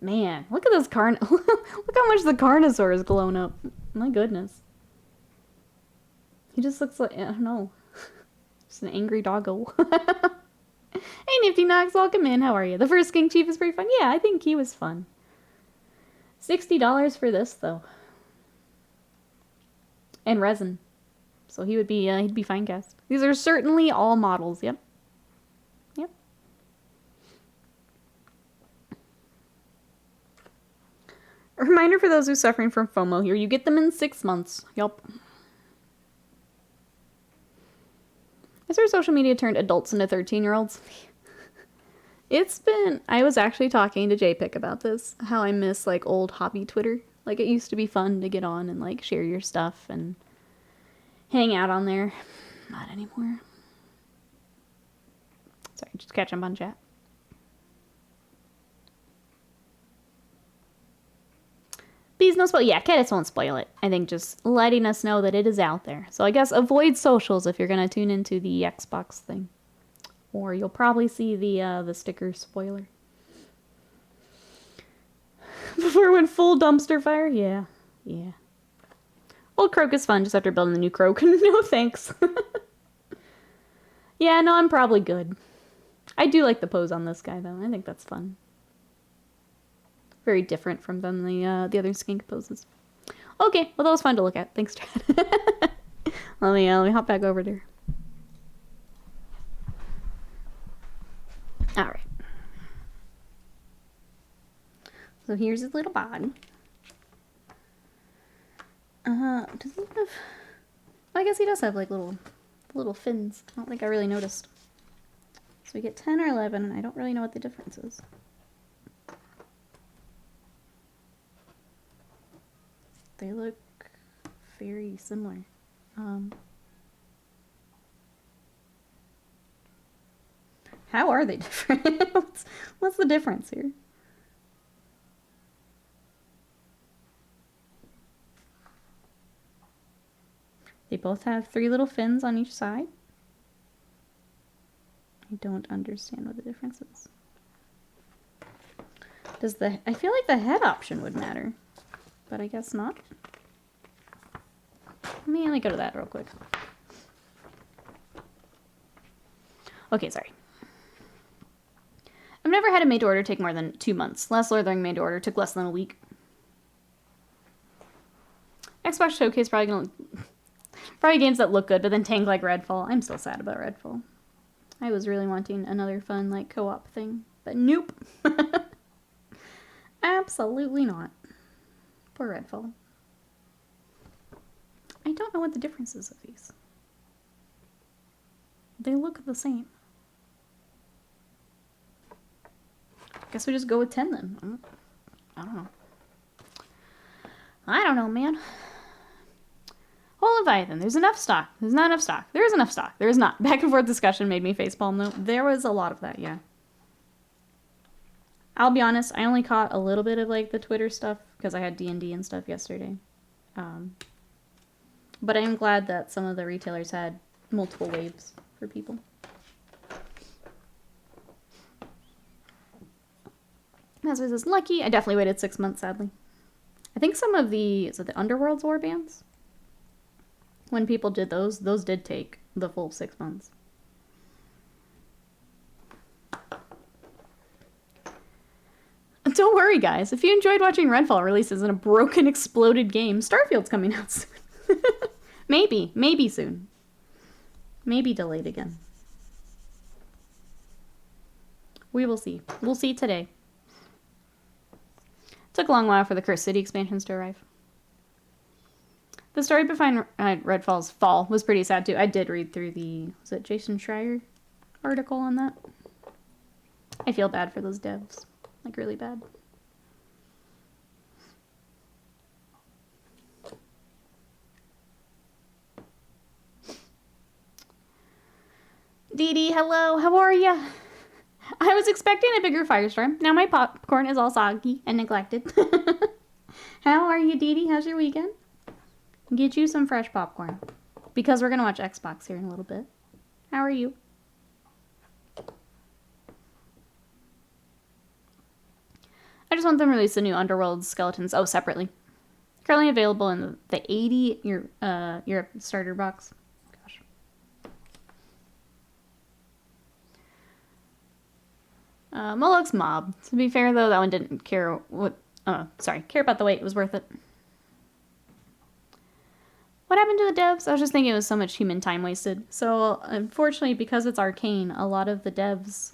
Man, look at this Look how much the Carnosaur is blown up. My goodness. He just looks like... I don't know. Just an angry doggo. Hey, Nifty Knox, welcome in. How are you? The first King Chief is pretty fun. Yeah, I think he was fun. $60 for this, though. And resin. So he'd be fine cast. These are certainly all models, yep. Yep. A reminder for those who are suffering from FOMO here, you get them in 6 months. Yup. I swear social media turned adults into 13-year-olds. I was actually talking to JPick about this, how I miss, like, old hobby Twitter. Like, it used to be fun to get on and, like, share your stuff and hang out on there. Not anymore. Sorry, just catch up on chat. Please no spoil. Yeah, Cadets won't spoil it. I think just letting us know that it is out there. So I guess avoid socials if you're going to tune into the Xbox thing. Or you'll probably see the sticker spoiler. Before it went full dumpster fire? Yeah. Yeah. Old croak is fun just after building the new croak. No thanks. Yeah, no, I'm probably good. I do like the pose on this guy, though. I think that's fun. Very different from the other skink poses. Okay, well, that was fun to look at. Thanks, Chad. let me hop back over there. All right. So here's his little body. Does he have... I guess he does have, like, little fins. I don't think I really noticed. So we get 10 or 11, and I don't really know what the difference is. They look very similar. How are they different? What's the difference here? They both have 3 little fins on each side. I don't understand what the difference is. I feel like the head option would matter, but I guess not. Let me go to that real quick. Okay, sorry. I've never had a made to order take more than 2 months. Last Lord of the Ring made to order took less than a week. Xbox Showcase probably games that look good, but then tank like Redfall. I'm still sad about Redfall. I was really wanting another fun, like, co-op thing, but nope. Absolutely not. Poor Redfall. I don't know what the difference is of these. They look the same. Guess we just go with 10 then. I don't know. I don't know, man. Whole Leviathan. There's enough stock. There's not enough stock. There is enough stock. There is not. Back and forth discussion made me facepalm though. There was a lot of that, yeah. I'll be honest, I only caught a little bit of, like, the Twitter stuff because I had D&D and stuff yesterday. But I'm glad that some of the retailers had multiple waves for people. As was this lucky, I definitely waited 6 months, sadly. I think some of the Underworld's warbands? When people did those did take the full 6 months. Don't worry, guys. If you enjoyed watching Redfall releases in a broken, exploded game, Starfield's coming out soon. Maybe soon. Maybe delayed again. We will see. We'll see today. Took a long while for the Cursed City expansions to arrive. The story behind Redfall's fall was pretty sad too. I did read through the, was it Jason Schreier article on that? I feel bad for those devs. Like, really bad. Dee Dee, hello, how are ya? I was expecting a bigger firestorm. Now my popcorn is all soggy and neglected. How are you, Dee Dee? How's your weekend? Get you some fresh popcorn. Because we're going to watch Xbox here in a little bit. How are you? I just want them to release the new Underworld skeletons. Oh, separately. Currently available in the 80 Europe starter box. Gosh. Moloch's Mob. To be fair, though, that one didn't care care about the wait. It was worth it. What happened to the devs? I was just thinking it was so much human time wasted. So, unfortunately, because it's Arcane, a lot of the devs,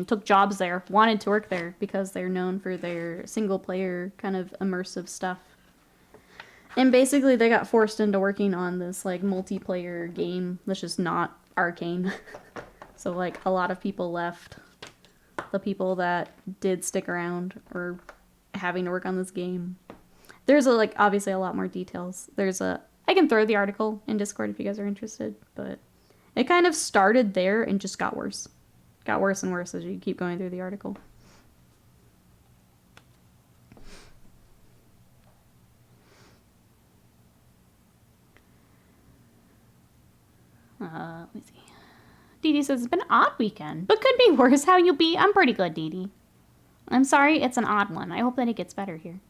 took jobs there, wanted to work there because they're known for their single-player kind of immersive stuff. And basically, they got forced into working on this, like, multiplayer game that's just not Arcane. So, like, a lot of people left. The people that did stick around are having to work on this game. There's, obviously a lot more details. I can throw the article in Discord if you guys are interested, but it kind of started there and just got worse. Got worse and worse as you keep going through the article. Let me see. Dee Dee says, it's been an odd weekend, but could be worse. How you be? I'm pretty good, Dee Dee. I'm sorry, it's an odd one. I hope that it gets better here.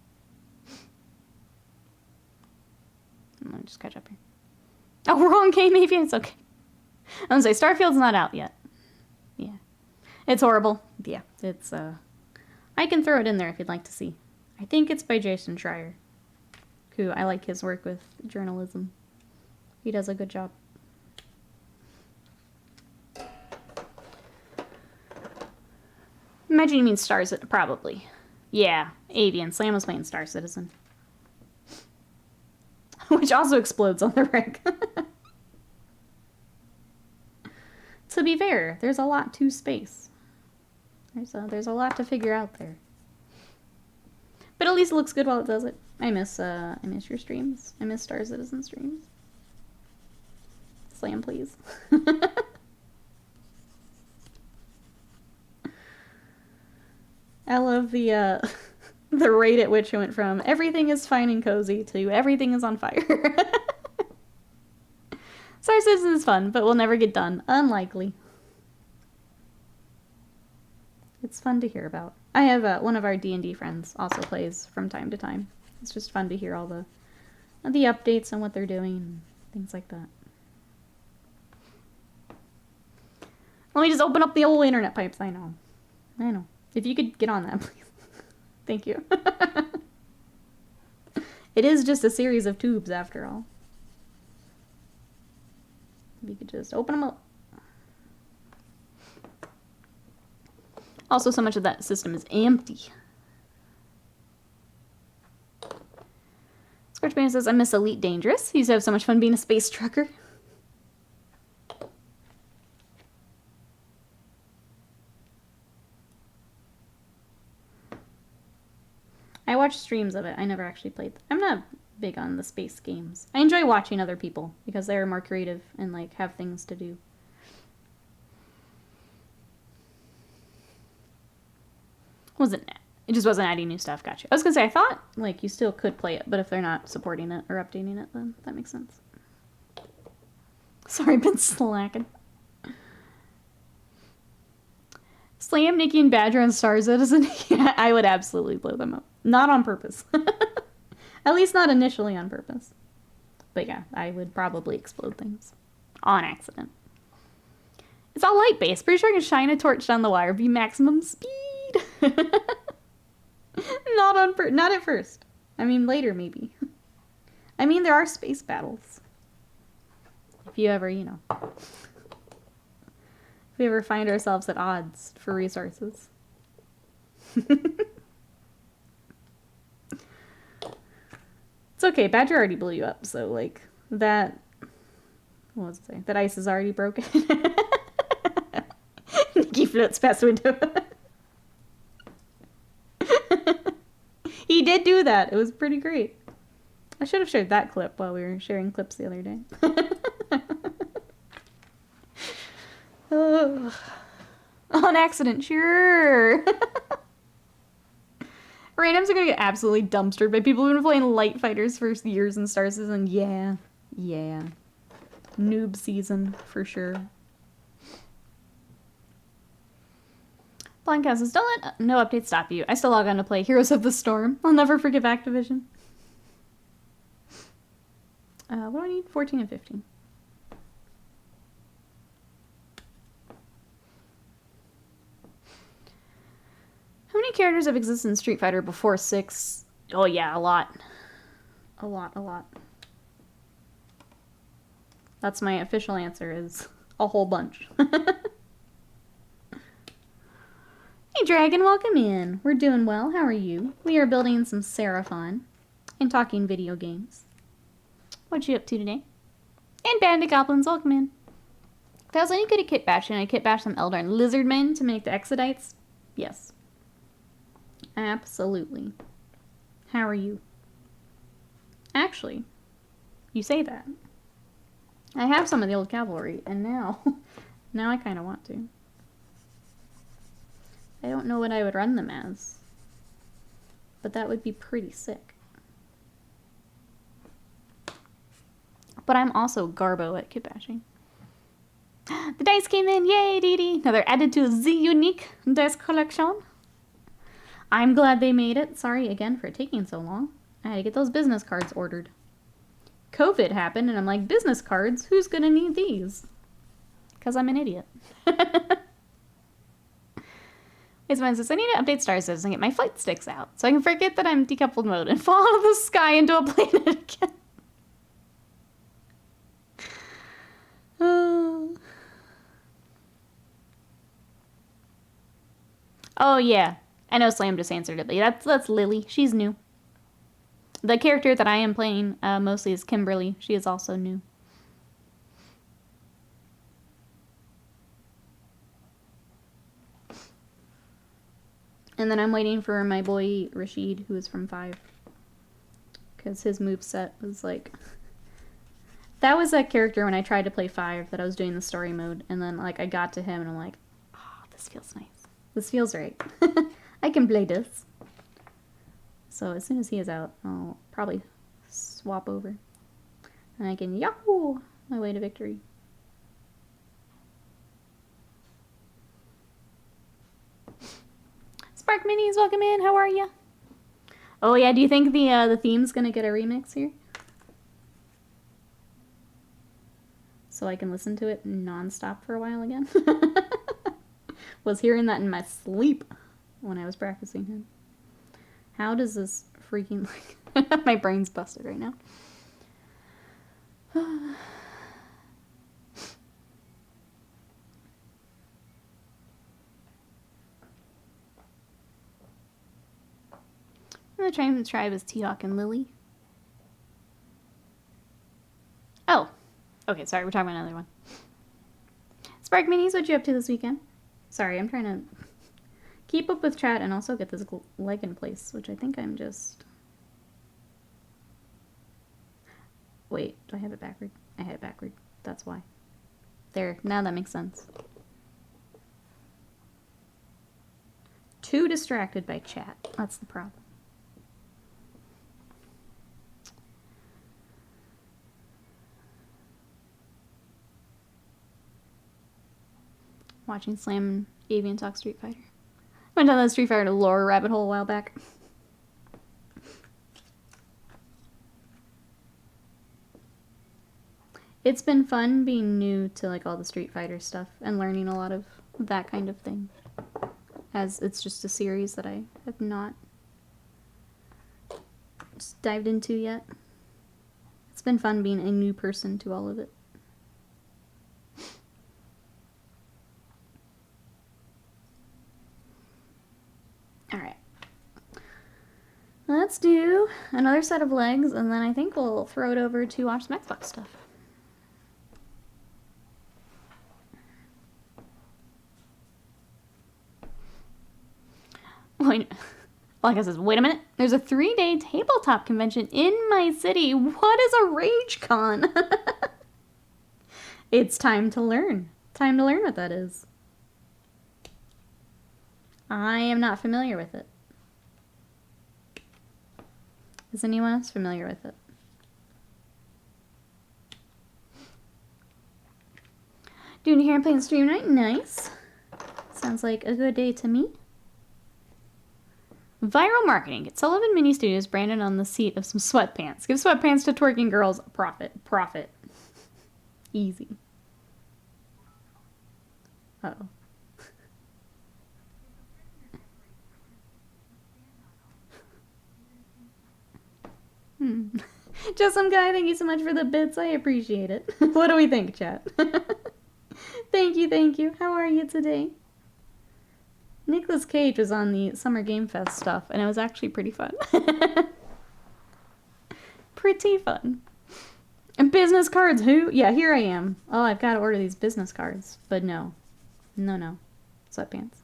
Let me just catch up here. Oh, wrong game, maybe it's okay. I'm gonna say, Starfield's not out yet. Yeah. It's horrible. Yeah, it's, I can throw it in there if you'd like to see. I think it's by Jason Schreier, who I like his work with journalism. He does a good job. Imagine you mean Star Citizen. Probably. Yeah, Avian. Slam was playing Star Citizen. Which also explodes on the rig. To be fair, there's a lot to space. There's a lot to figure out there. But at least it looks good while it does it. I miss your streams. I miss Star Citizen streams. Slam, please. I love the rate at which it went from everything is fine and cozy to everything is on fire. Star Citizen is fun, but will never get done. Unlikely. It's fun to hear about. I have one of our D&D friends also plays from time to time. It's just fun to hear all the updates on what they're doing and things like that. Let me just open up the old internet pipes. I know. If you could get on that, please. Thank you. It is just a series of tubes, after all. If you could just open them up. Also, so much of that system is empty. Scorchbane says, I miss Elite Dangerous. He used to have so much fun being a space trucker. I watch streams of it. I never actually played. I'm not big on the space games. I enjoy watching other people because they're more creative and like have things to do. It just wasn't adding new stuff. Gotcha. I was gonna say I thought like you still could play it, but if they're not supporting it or updating it, then that makes sense. Sorry, been slacking. Slam, Nikki, and Badger on Star Citizen. Yeah, I would absolutely blow them up. Not on purpose. At least not initially on purpose. But yeah, I would probably explode things. On accident. It's all light-based. Pretty sure I can shine a torch down the wire. Be maximum speed. Not at first. I mean, later maybe. I mean, there are space battles. if you ever, if we ever find ourselves at odds for resources. It's okay, Badger already blew you up, so, like, that... What was it say? That ice is already broken. Nikki floats past window. He did do that. It was pretty great. I should have shared that clip while we were sharing clips the other day. Oh. On accident, sure. Randoms are gonna get absolutely dumpstered by people who've been playing Light Fighters for years and Star Citizen. Yeah. Noob season, for sure. Blindcast says, don't let no updates stop you. I still log on to play Heroes of the Storm. I'll never forgive Activision. What do I need? 14 and 15. How many characters have existed in Street Fighter before 6? Oh yeah, a lot. A lot. That's my official answer, is a whole bunch. Hey Dragon, welcome in. We're doing well, how are you? We are building some Seraphon and talking video games. What you up to today? And Bandit Goblins, welcome in. If I was any good at kit bashing, I'd kit bash some Eldar Lizardmen to make the Exodites. Yes. Absolutely. How are you? Actually, you say that. I have some of the old cavalry, and now I kind of want to. I don't know what I would run them as, but that would be pretty sick. But I'm also Garbo at kit bashing. The dice came in, yay, Dee Dee! Now they're added to the unique dice collection. I'm glad they made it. Sorry again for taking so long. I had to get those business cards ordered. COVID happened, and I'm like, business cards? Who's gonna need these? Because I'm an idiot. It's mine says, I need to update Star Citizen and get my flight sticks out, so I can forget that I'm decoupled mode and fall out of the sky into a planet again. Oh yeah, I know Slam just answered it, but that's Lily. She's new. The character that I am playing mostly is Kimberly. She is also new. And then I'm waiting for my boy Rashid, who is from 5. Because his moveset was like... That was that character when I tried to play 5 that I was doing the story mode. And then like I got to him and I'm like, oh, this feels nice. This feels right. I can play this. So as soon as he is out, I'll probably swap over. And I can yahoo my way to victory. Spark Minis, welcome in. How are ya? Oh yeah, do you think the theme's gonna get a remix here? So I can listen to it non-stop for a while again? Was hearing that in my sleep when I was practicing him. How does this freaking... My brain's busted right now. I'm gonna try as T-Hawk and Lily. Oh! Okay, sorry, we're talking about another one. Spark Minis, what you up to this weekend? Sorry, I'm trying to keep up with chat and also get this leg in place, which I think I'm just... Wait, do I have it backward? I had it backward. That's why. There, now that makes sense. Too distracted by chat. That's the problem. Watching Slam and Avian talk Street Fighter. I went down that Street Fighter lore rabbit hole a while back. It's been fun being new to like all the Street Fighter stuff and learning a lot of that kind of thing. As it's just a series that I have not just dived into yet. It's been fun being a new person to all of it. let's do another set of legs, and then I think we'll throw it over to watch some Xbox stuff. Wait, like I says, wait a minute. There's a 3-day tabletop convention in my city. What is a Rage Con? It's time to learn. Time to learn what that is. I am not familiar with it. Is anyone else familiar with it? Doing here and playing stream night? Nice. Sounds like a good day to me. Viral marketing. Get Sullivan Mini Studios branded on the seat of some sweatpants. Give sweatpants to twerking girls. Profit. Profit. Easy. Uh-oh. Just some guy, thank you so much for the bits. I appreciate it. What do we think, chat? Thank you, thank you. How are you today? Nicolas Cage was on the Summer Game Fest stuff, and it was actually pretty fun. Pretty fun. And business cards, who? Yeah, here I am. Oh, I've got to order these business cards. But no. No. Sweatpants.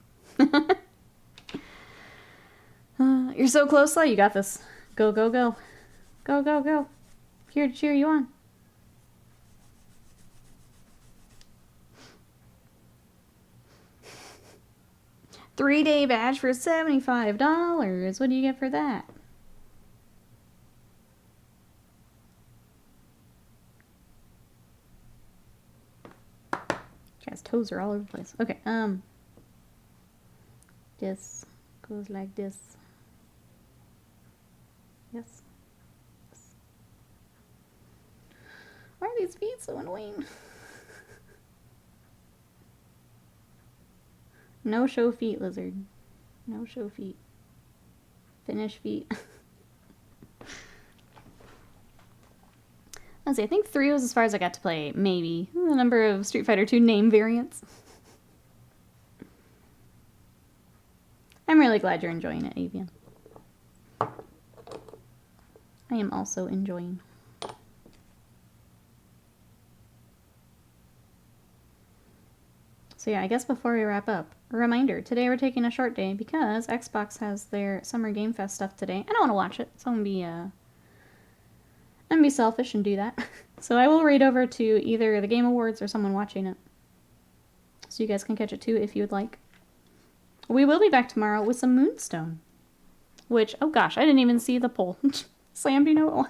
You're so close, though. You got this. Go, go, go. Go, go, go. Here to cheer you on. Three-day badge for $75. What do you get for that? Guy's toes are all over the place. Okay, this goes like this. Yes. Why are these feet so annoying? No show feet, lizard. No show feet. Finish feet. Let's see, I think 3 was as far as I got to play, maybe. The number of Street Fighter 2 name variants. I'm really glad you're enjoying it, Avian. I am also enjoying. So yeah, I guess before we wrap up, a reminder, today we're taking a short day because Xbox has their Summer Game Fest stuff today. I don't want to watch it, so I'm gonna be selfish and do that. So I will raid over to either the Game Awards or someone watching it. So you guys can catch it too if you would like. We will be back tomorrow with some Moonstone. Which, oh gosh, I didn't even see the poll. Sam, do you know what won?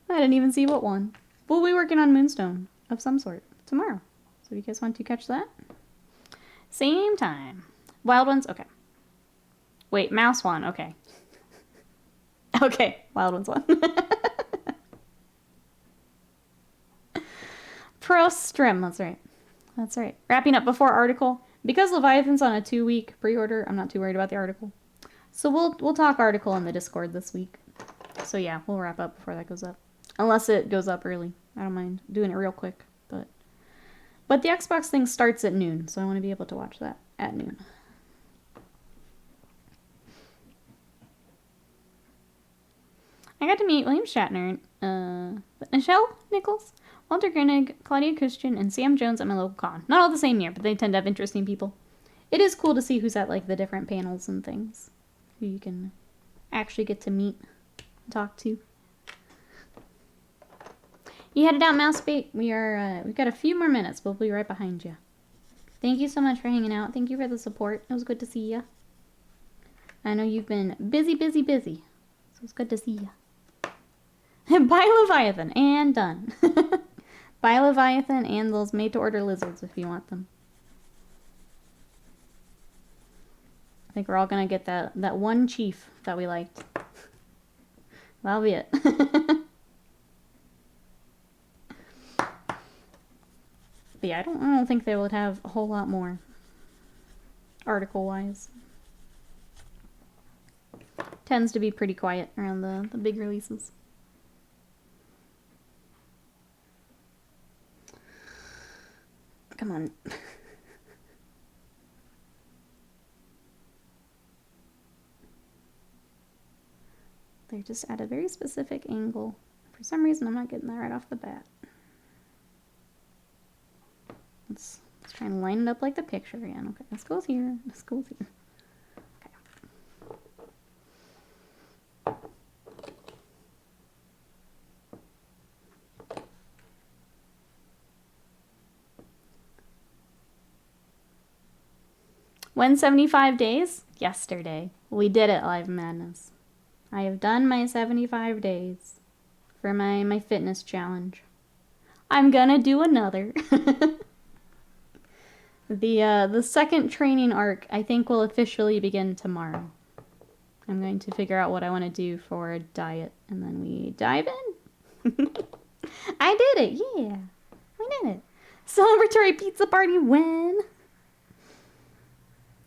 I didn't even see what won. We'll be working on Moonstone of some sort tomorrow. So if you guys want to catch that? Same time. Wild Ones? Okay. Wait, Mouse won. Okay. Okay, Wild Ones won. Pro Strim, that's right. That's right. Wrapping up before article. Because Leviathan's on a 2-week pre-order, I'm not too worried about the article. So we'll talk article in the Discord this week. So yeah, we'll wrap up before that goes up. Unless it goes up early. I don't mind doing it real quick. But the Xbox thing starts at noon, so I want to be able to watch that at noon. I got to meet William Shatner, Nichelle Nichols, Walter Koenig, Claudia Christian, and Sam Jones at my local con. Not all the same year, but they tend to have interesting people. It is cool to see who's at like the different panels and things. Who you can actually get to meet and talk to. You headed out, Mousebait. We've got a few more minutes. We'll be right behind you. Thank you so much for hanging out. Thank you for the support. It was good to see you. I know you've been busy. So it's good to see you. Buy Leviathan and done. Buy Leviathan and those made-to-order lizards if you want them. I think we're all gonna get that one chief that we liked. That'll be it. But yeah, I don't think they would have a whole lot more article-wise. Tends to be pretty quiet around the big releases. Come on. they're just at a very specific angle. For some reason, I'm not getting that right off the bat. Let's try and line it up like the picture again. Okay, this goes here, this goes here. Okay. When 75 days? Yesterday. We did it, Live Madness. I have done my 75 days for my fitness challenge. I'm gonna do another. The second training arc, I think, will officially begin tomorrow. I'm going to figure out what I want to do for a diet, and then we dive in. I did it, yeah. We did it. Celebratory pizza party when?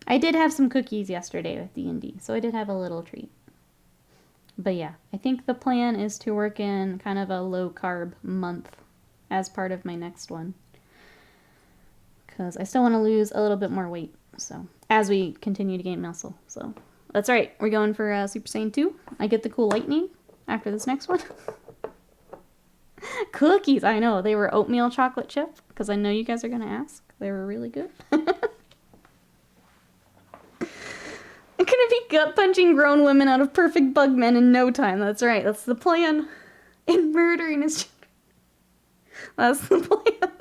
I did have some cookies yesterday with D&D, so I did have a little treat. But yeah, I think the plan is to work in kind of a low-carb month as part of my next one. Because I still want to lose a little bit more weight, so as we continue to gain muscle. So that's right, we're going for Super Saiyan 2. I get the cool lightning after this next one. Cookies, I know, they were oatmeal chocolate chip, because I know you guys are going to ask. They were really good. I'm gonna be gut-punching grown women out of perfect bug men in no time. That's right, that's the plan. And murdering his children. That's the plan.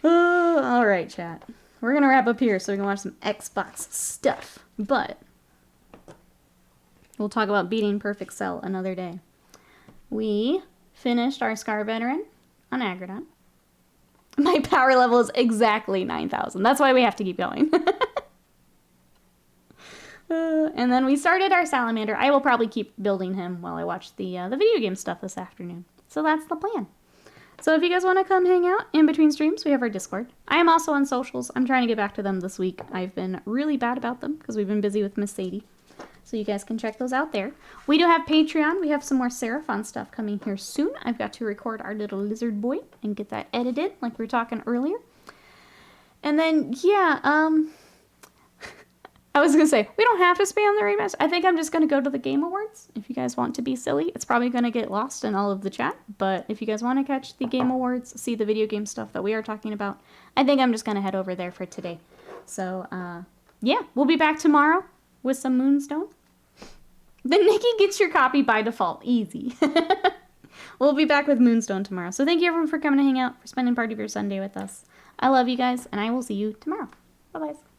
Alright, chat. We're gonna wrap up here so we can watch some Xbox stuff. But we'll talk about beating Perfect Cell another day. We finished our Scar Veteran on Aggradon. My power level is exactly 9,000. That's why we have to keep going. And then we started our Salamander. I will probably keep building him while I watch the video game stuff this afternoon. So that's the plan. So if you guys want to come hang out in between streams, we have our Discord. I am also on socials. I'm trying to get back to them this week. I've been really bad about them because we've been busy with Miss Sadie. So you guys can check those out there. We do have Patreon. We have some more Seraphon stuff coming here soon. I've got to record our little lizard boy and get that edited like we were talking earlier. And then, yeah, I was going to say, we don't have to spam the remaster. I think I'm just going to go to the Game Awards. If you guys want to be silly, it's probably going to get lost in all of the chat. But if you guys want to catch the Game Awards, see the video game stuff that we are talking about, I think I'm just going to head over there for today. So, yeah, we'll be back tomorrow with some Moonstone. Then Nikki gets your copy by default. Easy. We'll be back with Moonstone tomorrow. So thank you everyone for coming to hang out, for spending part of your Sunday with us. I love you guys, and I will see you tomorrow. Bye-bye.